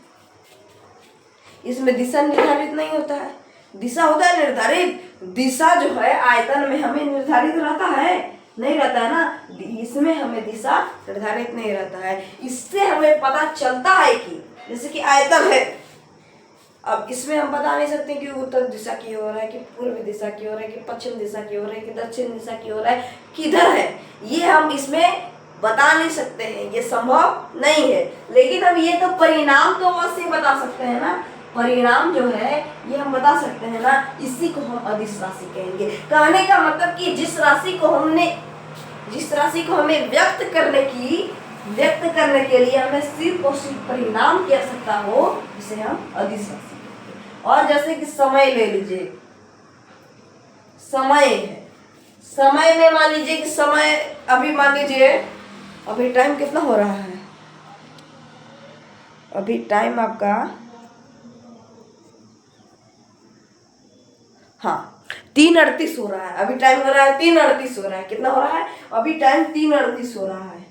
इसमें दिशा निर्धारित नहीं होता है, दिशा होता है निर्धारित। दिशा जो है आयतन में हमें निर्धारित रहता है, नहीं रहता है ना, इसमें हमें दिशा निर्धारित नहीं रहता है। इससे हमें पता चलता है कि जैसे कि आयतन है, अब इसमें हम बता नहीं सकते कि उत्तर दिशा की ओर है कि पूर्व दिशा की ओर है कि पश्चिम दिशा की ओर है कि दक्षिण दिशा की ओर है, किधर है, ये हम इसमें बता नहीं सकते हैं, ये संभव नहीं है। लेकिन हम ये तो परिणाम तो अवश्य बता सकते हैं ना, परिणाम जो है ये हम बता सकते हैं ना, इसी को हम अदिश राशि कहेंगे। कहने का मतलब कि जिस राशि को हमें व्यक्त करने के लिए हमें सिर्फ और सिर्फ परिणाम की आवश्यकता हो, जिसे हम अदिश राशि कहते हैं। और जैसे कि समय ले लीजिए, समय है, समय में मान लीजिए कि समय, अभी मान लीजिए अभी टाइम कितना हो रहा है, अभी टाइम आपका, हाँ 3:38 हो रहा है, अभी टाइम हो रहा है 3:38 हो रहा है, कितना हो रहा है, अभी टाइम 3:38 हो रहा है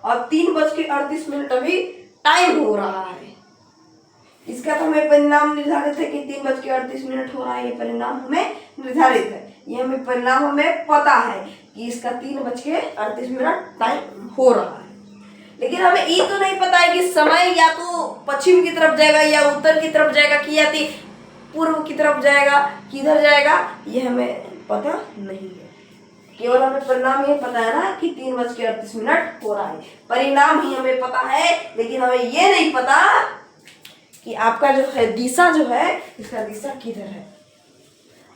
और 3:38 अभी टाइम हो रहा है। इसका तो हमें परिणाम निर्धारित है कि 3:38 हो रहा है, ये परिणाम हमें निर्धारित है, ये हमें परिणाम हमें पता है कि इसका 3:38 टाइम हो रहा है। लेकिन हमें ये तो नहीं पता है कि समय या तो पश्चिम की तरफ जाएगा या उत्तर की तरफ जाएगा कि या पूर्व की तरफ जाएगा, किधर जाएगा, ये हमें पता नहीं है। केवल हमें परिणाम ही पता है ना कि 3:38 हो रहा है, परिणाम ही हमें पता है। लेकिन हमें ये नहीं पता कि आपका जो है दिशा जो है, इसका दिशा किधर है।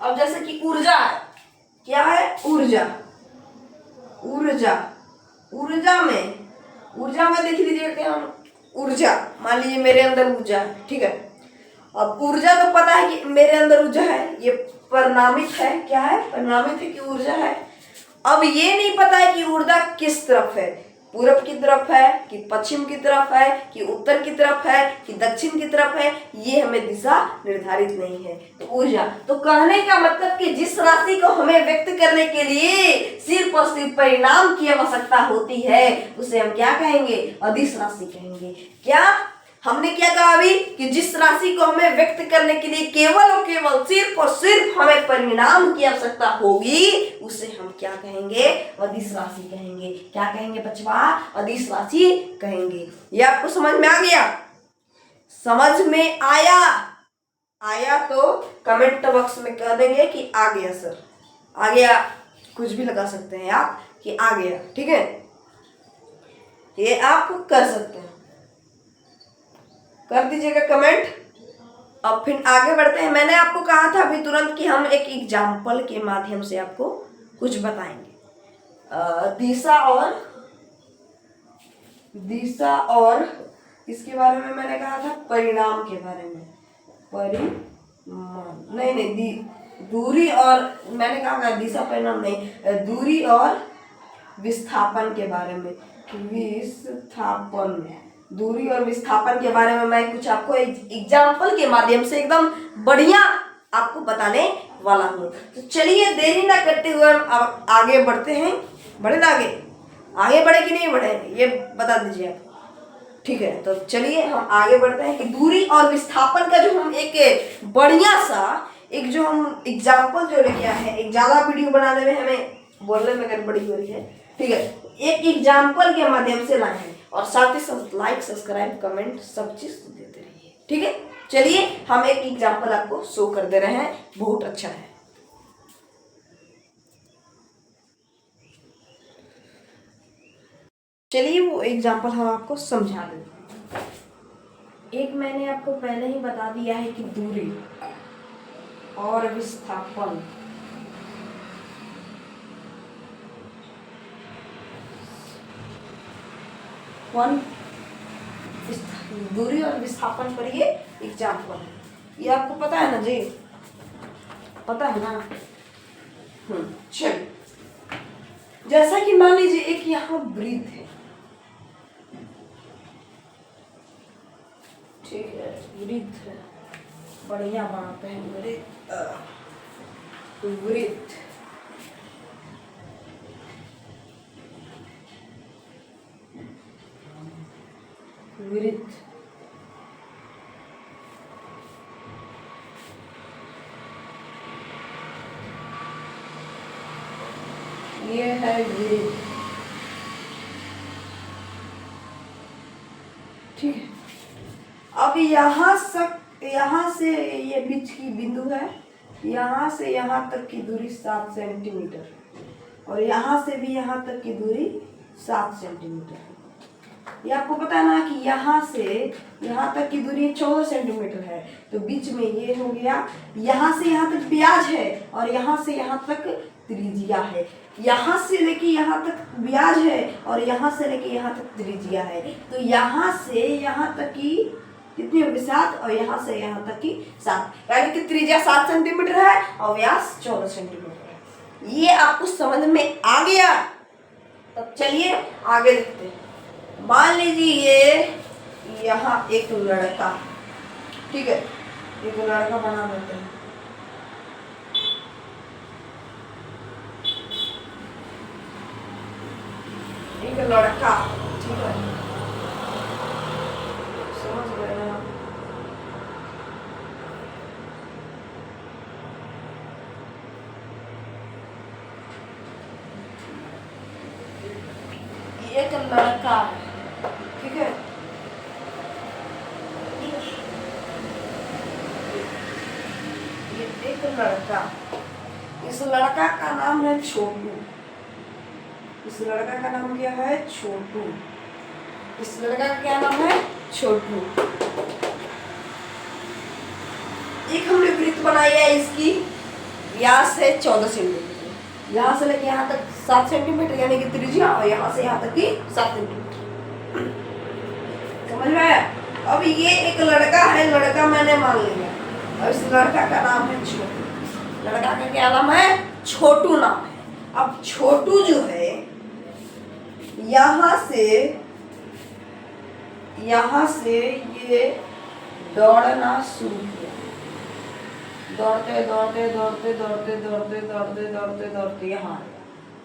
अब जैसे कि ऊर्जा है, क्या है, ऊर्जा, ऊर्जा, ऊर्जा में देख लीजिए कि हम ऊर्जा, मान लीजिए मेरे अंदर ऊर्जा है, ठीक है। अब ऊर्जा तो पता है कि मेरे अंदर ऊर्जा है, ये परिणामित है, क्या है, परिणामित है कि ऊर्जा है। अब ये नहीं पता है कि ऊर्जा किस तरफ है, पूरब की तरफ है कि पश्चिम की तरफ है कि उत्तर की तरफ है कि दक्षिण की तरफ है, ये हमें दिशा निर्धारित नहीं है। तो ऊर्जा, तो कहने का मतलब कि जिस राशि को हमें व्यक्त करने के लिए सिर्फ और सिर्फ परिणाम की आवश्यकता होती है, उसे हम क्या कहेंगे, अदिश राशि कहेंगे। क्या हमने क्या कहा अभी कि जिस राशि को हमें व्यक्त करने के लिए केवल और केवल सिर्फ और सिर्फ हमें परिणाम की आवश्यकता होगी, उसे हम क्या कहेंगे, अदिश राशि कहेंगे। क्या कहेंगे बच्चा, अदिश राशि कहेंगे। ये आपको समझ में आ गया, समझ में आया तो कमेंट बॉक्स में कह देंगे कि आ गया सर, आ गया, कुछ भी लगा सकते हैं आप कि आ गया, ठीक है, ये आप कर सकते हैं, कर दीजिएगा कमेंट। अब फिर आगे बढ़ते हैं। मैंने आपको कहा था अभी तुरंत कि हम एक एग्जाम्पल के माध्यम से आपको कुछ बताएंगे। दिशा और इसके बारे में मैंने कहा था, परिणाम के बारे में, परिमाण नहीं, दूरी और, मैंने कहा था दिशा परिणाम नहीं, दूरी और विस्थापन के बारे में, दूरी और विस्थापन के बारे में मैं कुछ आपको एग्जाम्पल के माध्यम से एकदम बढ़िया आपको बताने वाला हूँ। तो चलिए देरी ना करते हुए हम आगे बढ़ते हैं। बढ़े ना, आगे बढ़े कि नहीं बढ़े, ये बता दीजिए आप, ठीक है। तो चलिए हम आगे बढ़ते हैं कि दूरी और विस्थापन का जो हम एक बढ़िया सा एक जो हम एग्जाम्पल जो लेके आए हैं, एक ज़्यादा वीडियो बनाने में हमें बोलने में गड़बड़ी हो रही है, ठीक है, एक एग्जाम्पल के माध्यम से लाए हैं और साथ ही साथ लाइक सब्सक्राइब कमेंट सब चीज़ देते रहिए, ठीक है। चलिए हम एक एग्जाम्पल आपको शो कर दे रहे हैं, बहुत अच्छा है। चलिए वो एग्जाम्पल हम आपको समझा देते हैं। एक मैंने आपको पहले ही बता दिया है कि दूरी और विस्थापन, दूरी और विस्थापन पर ये एग्जाम्पल है, ये आपको पता है ना जी, पता है ना। चलिए जैसा कि मान लीजिए एक यहाँ वृत्त है, ठीक है, वृत्त है, बढ़िया बनाते हैं वृत्त, वृत्त। वृत्त ये है वृत्त। ठीक है, अब यहाँ से ये बीच की बिंदु है, यहाँ से यहाँ तक की दूरी 7 सेंटीमीटर है और यहाँ से भी यहाँ तक की दूरी 7 सेंटीमीटर है। ये आपको पता है ना कि यहाँ से यहाँ तक की दूरी 14 सेंटीमीटर है, तो बीच में ये हो गया। यहाँ से यहाँ तक ब्याज है और यहाँ से यहाँ तक त्रिज्या है। यहाँ से लेके यहाँ तक ब्याज है और यहाँ से लेके यहाँ तक त्रिज्या है। तो यहाँ से यहाँ तक की कितनी होगी 7 और यहाँ से यहाँ तक की 7, यानी कि त्रिज्या 7 सेंटीमीटर है और व्यास 14 सेंटीमीटर है। ये आपको समझ में आ गया? तब चलिए आगे देखते हैं। मान लीजिए यहाँ एक लड़का, ठीक है, एक लड़का बना देते हैं। एक लड़का, ठीक है, समझ गए ना? एक लड़का, ठीक है, ये एक लड़का, इस लड़का का नाम है छोटू। इस लड़का का नाम क्या है? छोटू। इस लड़का का क्या नाम है? छोटू। एक हमने वृत्त बनाई है, इसकी व्यास है 14 सेंटीमीटर। यहाँ से लेके यहाँ तक 7 सेंटीमीटर यानी कि त्रिज्या, और यहाँ से यहाँ तक की 7 सेंटीमीटर। समझ में आया? अब ये एक लड़का है, लड़का मैंने मान लिया, और इस लड़का का नाम है छोटू। लड़का का क्या नाम है? छोटू नाम है। अब छोटू जो है यहाँ से ये दौड़ना शुरू किया, दौड़ते दौड़ते दौड़ते दौड़ते दौड़ते दौड़ते दौड़ते दौड़ते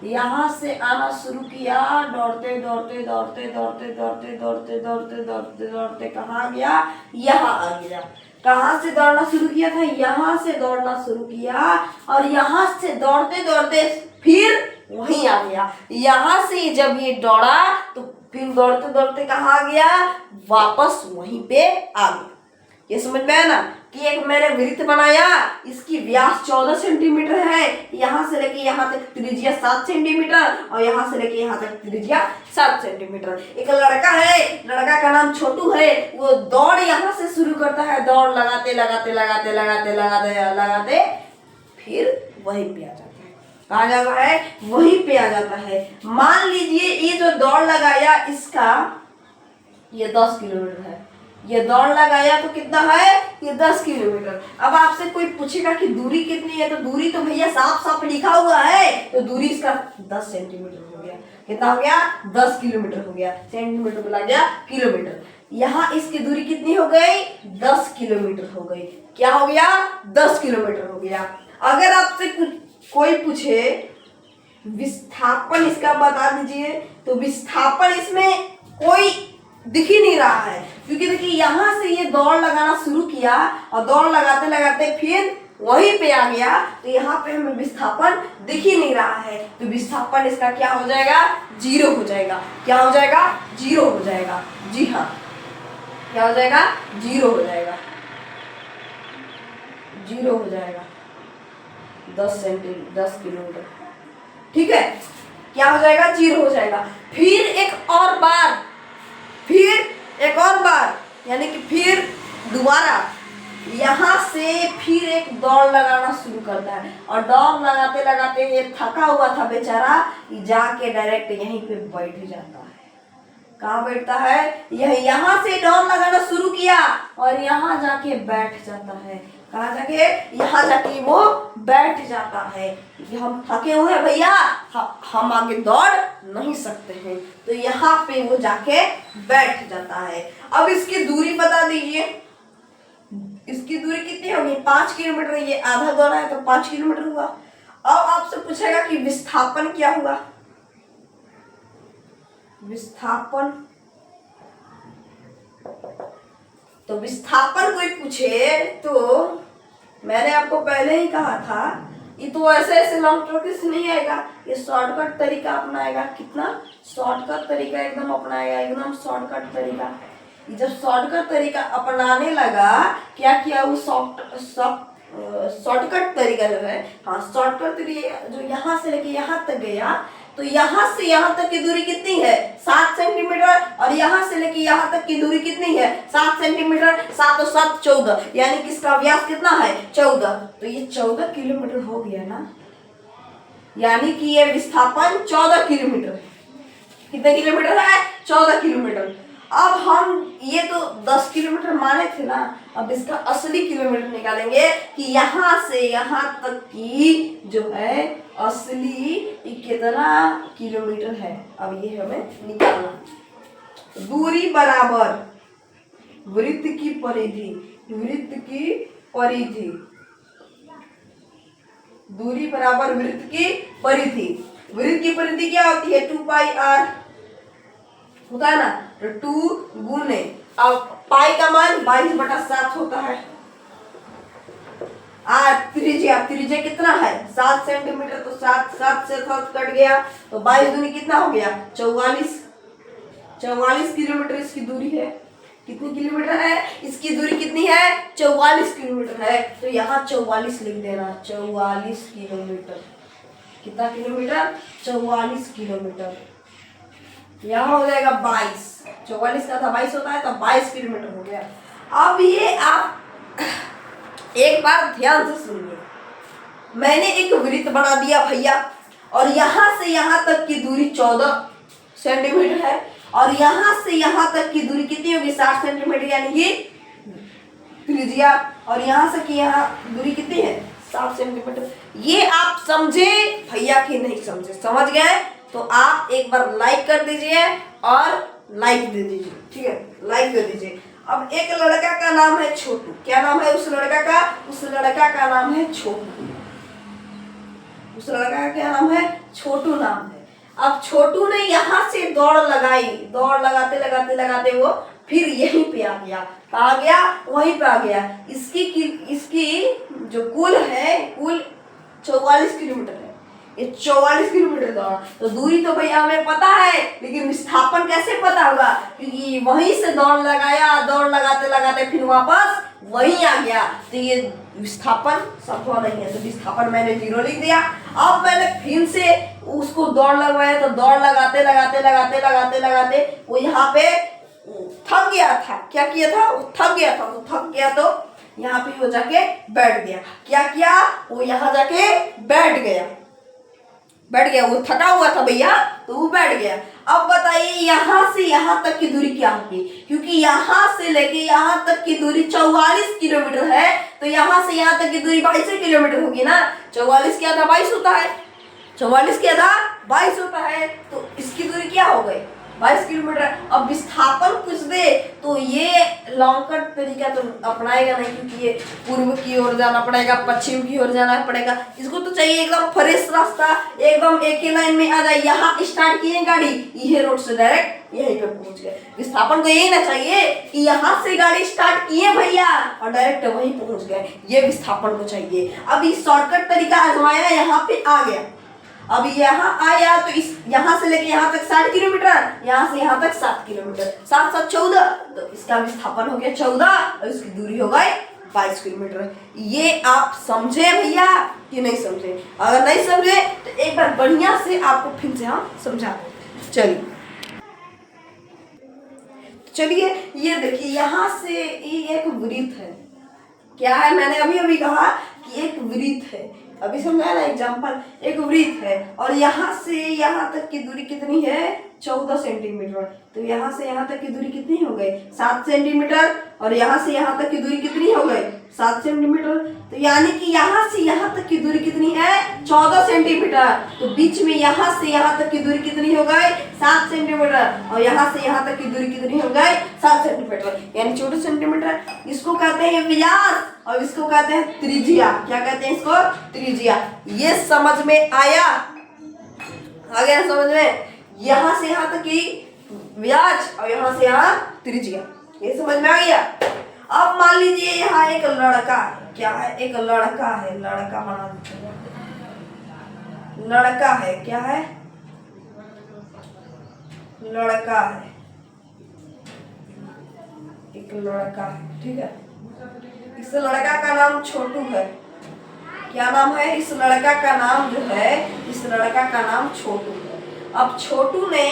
यहाँ से आना शुरू किया, दौड़ते दौड़ते दौड़ते दौड़ते दौड़ते दौड़ते दौड़ते दौड़ते दौड़ते कहाँ गया? यहाँ आ गया। कहाँ से दौड़ना शुरू किया था? यहाँ से दौड़ना शुरू किया और यहाँ से दौड़ते दौड़ते फिर वहीं आ गया। यहाँ से जब ये दौड़ा तो फिर दौड़ते दौड़ते कहाँ आ गया? वापस वहीं पे आ गया। ये समझ में आया ना कि एक मैंने वृत्त बनाया, इसकी व्यास 14 सेंटीमीटर है, यहाँ से लेके यहाँ तक त्रिज्या 7 सेंटीमीटर और यहाँ से लेके यहाँ तक त्रिज्या 7 सेंटीमीटर। एक लड़का है, लड़का का नाम छोटू है, वो दौड़ यहाँ से शुरू करता है, दौड़ लगाते लगाते लगाते लगाते लगाते लगाते फिर वहीं पे आ जाता है। कहाँ जाता है? वहीं पे आ जाता है। मान लीजिए ये जो दौड़ लगाया इसका ये 10 किलोमीटर है, ये दौड़ लगाया तो कितना है? ये 10 किलोमीटर। अब आपसे कोई पूछेगा कि दूरी कितनी है, तो दूरी तो भैया साफ साफ लिखा हुआ है, तो दूरी इसका 10 सेंटीमीटर हो गया। कितना हो गया? 10 किलोमीटर हो गया। सेंटीमीटर बोला गया किलोमीटर। यहाँ इसकी दूरी कितनी हो गई? 10 किलोमीटर हो गई। क्या हो गया? 10 किलोमीटर हो गया। अगर आपसे कोई पूछे विस्थापन इसका बता दीजिए, तो विस्थापन इसमें कोई दिख ही नहीं रहा है, क्योंकि देखिए यहाँ से ये दौड़ लगाना शुरू किया और दौड़ लगाते लगाते फिर वहीं पे आ गया, तो यहाँ पे हमें विस्थापन दिख ही नहीं रहा है। तो विस्थापन इसका क्या हो जाएगा? 0 हो जाएगा। क्या हो जाएगा? 0 हो जाएगा। जी हाँ, क्या हो जाएगा? 0 हो जाएगा। 0 हो जाएगा। 10 किलोमीटर, ठीक है। क्या हो जाएगा? 0 हो जाएगा। फिर एक और बार यानी कि फिर दोबारा यहाँ से फिर एक दौड़ लगाना शुरू करता है और दौड़ लगाते लगाते ये थका हुआ था बेचारा, जाके डायरेक्ट यहीं पे बैठ जाता है। कहाँ बैठता है? यहाँ से दौड़ लगाना शुरू किया और यहाँ जाके बैठ जाता है। कहाँ जाके? यहाँ जाके वो बैठ जाता है कि हम थके हुए हैं भैया, हम आगे दौड़ नहीं सकते हैं, तो यहाँ पे वो जाके बैठ जाता है। अब इसकी दूरी बता दीजिए। इसकी दूरी कितनी होगी 5 किलोमीटर, ये आधा दौड़ा है तो 5 किलोमीटर हुआ। अब आपसे पूछेगा कि विस्थापन क्या हुआ। विस्थापन, तो विस्थापन कोई पूछे तो मैंने आपको पहले ही कहा था, ये तो ऐसे ऐसे लॉन्ग टर्म से नहीं आएगा, ये शॉर्टकट तरीका अपनाएगा। कितना शॉर्टकट तरीका एकदम अपनाएगा, एकदम शॉर्टकट तरीका। जब शॉर्टकट तरीका अपनाने लगा, क्या किया वो शॉर्टकट तरीका जो है, हाँ शॉर्टकट तरीका जो यहाँ से लेके यहाँ तक गया, तो यहाँ से यहाँ तक की दूरी कितनी है 7 सेंटीमीटर, और यहाँ से लेके यहाँ तक की दूरी कितनी है 7 सेंटीमीटर, 7 और 7 14, यानी कि इसका व्यास कितना है 14, तो ये 14 किलोमीटर हो गया ना, यानी कि ये विस्थापन 14 किलोमीटर है। कितने किलोमीटर है 14 किलोमीटर। अब हम ये तो 10 किलोमीटर माने थे ना, अब इसका असली किलोमीटर निकालेंगे कि यहाँ से यहाँ तक की जो है असली कितना किलोमीटर है। अब ये हमें निकालना, दूरी बराबर वृत्त की परिधि, वृत्त की परिधि, दूरी बराबर वृत्त की परिधि। वृत्त की परिधि क्या होती है 2 पाई r होता है ना, तो 2 गुने, अब पाई का मान 22/7 होता है। त्रिज्या, त्रिज्या कितना है 7 सेंटीमीटर, तो 7 से 7 कट गया, तो 22 दूनी कितना हो गया 44 किलोमीटर इसकी दूरी है। कितनी किलोमीटर है इसकी दूरी, कितनी है 44 किलोमीटर है, तो यहाँ 44 लिख देना, 44 किलोमीटर। कितना किलोमीटर 44 किलोमीटर, यहाँ हो जाएगा 22, 44 का था 22 होता है, तो 22 किलोमीटर हो गया। अब ये आप एक बार ध्यान से सुनिए, मैंने एक वृत्त बना दिया भैया, और यहाँ से यहाँ तक की दूरी 14 सेंटीमीटर है, और यहाँ से यहाँ तक की दूरी कितनी होगी 60 सेंटीमीटर, यानी कि त्रिज्या, और यहाँ से कि यहाँ दूरी कितनी है 7 सेंटीमीटर। ये आप समझे भैया कि नहीं समझे? समझ गए तो आप एक बार लाइक कर दीजिए और लाइक दे दीजिए, ठीक है, लाइक दे दीजिए। अब एक लड़का का नाम है छोटू, क्या नाम है उस लड़का का? उस लड़का का नाम है छोटू, उस लड़का का क्या नाम है? छोटू नाम है। अब छोटू ने यहाँ से दौड़ लगाई, दौड़ लगाते लगाते लगाते वो फिर यहीं पे आ गया, आ गया वहीं पे आ गया। इसकी जो कुल है, कुल 44 किलोमीटर है, ये 44 किलोमीटर दौड़ा। तो दूरी तो भैया हमें पता है, लेकिन विस्थापन कैसे पता होगा? क्योंकि वहीं से दौड़ लगाया, दौड़ लगाते लगाते फिर वापस वहीं आ गया, तो ये विस्थापन संभव नहीं है, तो विस्थापन मैंने 0 लिख दिया। अब मैंने फिर से उसको दौड़ लगवाया, तो दौड़ लगाते लगाते लगाते लगाते लगाते वो यहाँ पे थक गया था। क्या किया था? वो थक गया था, तो थक गया तो यहाँ पे वो जाके बैठ गया। क्या किया? वो यहाँ जाके बैठ गया, बैठ गया, वो थका हुआ था भैया, तो वो बैठ गया। अब बताइए यहाँ से यहाँ तक की दूरी क्या होगी? क्योंकि यहाँ से लेके यहाँ तक की दूरी 44 किलोमीटर है, तो यहाँ से यहाँ तक की दूरी 22 किलोमीटर होगी ना। 44 क्या था 22 होता है, 44 क्या था 22 होता है, तो इसकी दूरी क्या हो गई 22 किलोमीटर। अब विस्थापन कुछ दे तो ये लॉन्ग कट तरीका तो अपनाएगा नहीं, क्योंकि ये पूर्व की ओर जाना पड़ेगा, पश्चिम की ओर जाना पड़ेगा। इसको तो चाहिए एकदम फ्रेश रास्ता, एकदम एक ही लाइन में आ जाए। यहाँ स्टार्ट किए गाड़ी, ये रोड से डायरेक्ट यहीं पे पहुंच गए। विस्थापन को यही ना चाहिए कि यहाँ से गाड़ी स्टार्ट किए भैया और डायरेक्ट वहीं पहुंच गए, ये विस्थापन को चाहिए। अब इस शॉर्टकट तरीका आजमाया, यहाँ पे आ गया। अब यहाँ आया तो इस यहाँ से लेके यहाँ तक 60 किलोमीटर, यहाँ से यहाँ तक 7 किलोमीटर, 7 7 14, तो इसका विस्थापन हो गया 14 और इसकी दूरी हो गई 22 किलोमीटर। ये आप समझे भैया कि नहीं समझे? अगर नहीं समझे तो एक बार बढ़िया से आपको फिर से हम समझा दें। चलिए ये देखिए, यहाँ से ये एक वृत्त है। क्या है? मैंने अभी अभी कहा कि एक वृत्त है, अभी समझाया ना एग्जाम्पल। एक वृत्त है और यहाँ से यहाँ तक की दूरी कितनी है 14 सेंटीमीटर, तो यहाँ से यहाँ तक की दूरी कितनी हो गई 7 सेंटीमीटर, और यहाँ से यहाँ तक की दूरी कितनी हो गई 7 सेंटीमीटर। तो यानी कि यहाँ से यहाँ तक की दूरी कितनी है? 14 सेंटीमीटर। तो बीच में यहाँ से यहाँ तक की दूरी कितनी हो गई? 7 सेंटीमीटर। और यहाँ से यहाँ तक की दूरी कितनी हो गई? 7 सेंटीमीटर, यानी 14 सेंटीमीटर। इसको कहते हैं व्यास और इसको कहते हैं त्रिज्या। क्या कहते हैं इसको? त्रिज्या। ये समझ में आया? आ गया समझ में? यहाँ से यहाँ तक की व्यास और यहाँ से यहाँ त्रिज्या, ये समझ में आ गया। अब मान लीजिए यहाँ एक लड़का है। क्या है? एक लड़का है। लड़का बना, लड़का है। क्या है? लड़का है, एक लड़का है। ठीक है, इस लड़का का नाम छोटू है। क्या नाम है? इस लड़का का नाम जो है, इस लड़का का नाम छोटू है। अब छोटू ने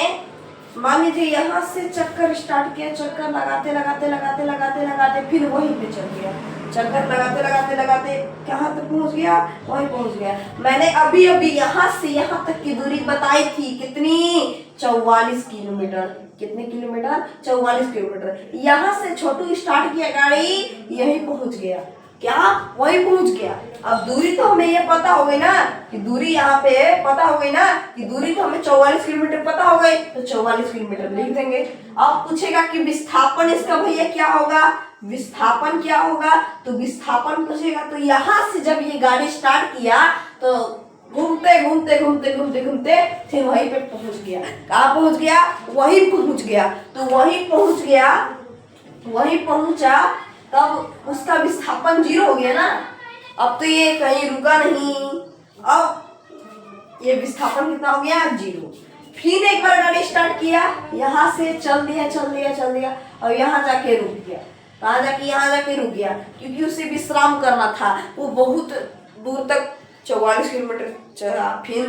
मान लीजिए यहाँ से चक्कर स्टार्ट किया, चक्कर लगाते लगाते लगाते लगाते लगाते फिर वहीं पे चल गया। चक्कर लगाते लगाते लगाते कहाँ तक पहुँच गया? वहीं पहुँच गया। मैंने अभी अभी यहाँ से यहाँ तक की दूरी बताई थी, कितनी? 44 किलोमीटर। कितने किलोमीटर? 44 किलोमीटर। यहाँ से छोटू स्टार्ट किया गाड़ी, यहीं पहुँच गया। क्या? वहीं पहुँच गया। अब दूरी तो हमें ये पता हो गई ना कि दूरी यहाँ पे पता हो गई ना कि दूरी तो हमें 44 किलोमीटर पता हो गई, तो 44 किलोमीटर लिख देंगे। अब पूछेगा कि विस्थापन इसका भैया क्या होगा? विस्थापन क्या होगा? तो विस्थापन पूछेगा तो यहाँ से जब ये गाड़ी स्टार्ट किया तो घूमते घूमते घूमते घूमते घूमते फिर वहीं पे पहुंच गया। कहाँ पहुंच गया? वहीं पहुंच गया। तो वहीं पहुंच गया, वहीं पहुंचा, तब उसका विस्थापन 0 हो गया ना। अब तो ये कहीं रुका नहीं, अब ये विस्थापन कितना हो गया? 0। फिर एक बार गाड़ी स्टार्ट किया, यहाँ से चल दिया चल दिया चल दिया और यहाँ जाके रुक गया। कहाँ जाके? यहाँ जाके रुक गया, क्योंकि उसे विश्राम करना था। वो बहुत दूर तक 44 किलोमीटर चला, फिर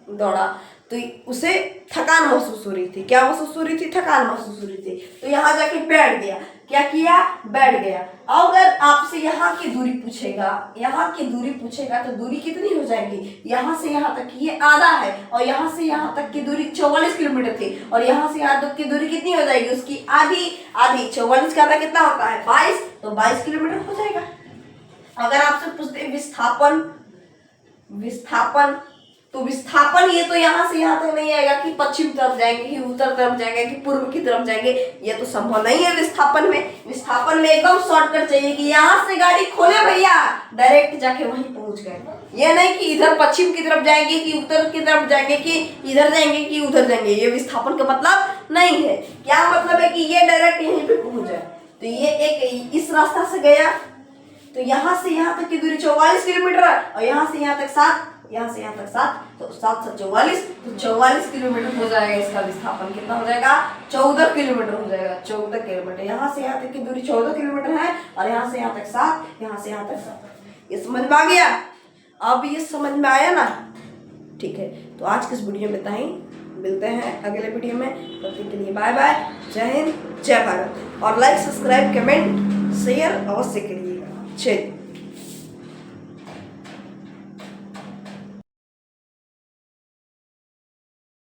दौड़ा, तो उसे थकान महसूस हो रही थी। क्या महसूस हो रही थी? थकान महसूस हो रही थी। तो यहाँ जाके बैठ गया। क्या किया? बैठ गया। अगर आपसे यहाँ की दूरी पूछेगा, यहाँ की दूरी पूछेगा तो दूरी कितनी हो जाएगी? यहाँ से यहाँ तक ये आधा है और यहाँ से यहाँ तक की दूरी 44 किलोमीटर थी, और यहाँ से यहाँ तक की दूरी कितनी हो जाएगी? उसकी आधी। आधी 44 का आधा कितना होता है? 22, तो 22 किलोमीटर हो जाएगा। अगर आपसे पूछते विस्थापन, विस्थापन, तो विस्थापन ये तो यहाँ से यहाँ तक नहीं आएगा कि पश्चिम तरफ जाएंगे कि उत्तर तरफ जाएंगे कि पूर्व की तरफ जाएंगे, ये तो संभव नहीं है विस्थापन में। विस्थापन में एकदम शॉर्टकट चाहिए कि यहाँ से गाड़ी खोले भैया, डायरेक्ट जाके वहीं पहुंच गए। ये नहीं कि इधर पश्चिम की तरफ जाएंगे कि उत्तर की तरफ जाएंगे कि इधर जाएंगे कि उधर जाएंगे, ये विस्थापन का मतलब नहीं है। क्या मतलब है कि ये डायरेक्ट यहीं पे पहुंच जाए। तो ये एक इस रास्ता से गया, तो यहाँ से यहाँ तक की दूरी 44 किलोमीटर और यहाँ से यहाँ तक 7, यहाँ से यहाँ तक 7, तो 7 से 44, तो 44 किलोमीटर हो जाएगा। इसका विस्थापन कितना हो जाएगा? 14 किलोमीटर हो जाएगा। 14 किलोमीटर। यहाँ से यहाँ तक की दूरी 14 किलोमीटर है और यहाँ से यहाँ तक 7, यहाँ से यहाँ तक 7। ये समझ में आ गया? अब ये समझ में आया ना? ठीक है, तो आज के इस वीडियो में इतना ही। मिलते हैं अगले वीडियो में, तब तक के लिए बाय बाय। जय हिंद, जय भारत। और लाइक, सब्सक्राइब, कमेंट, शेयर अवश्य करिएगा। जय।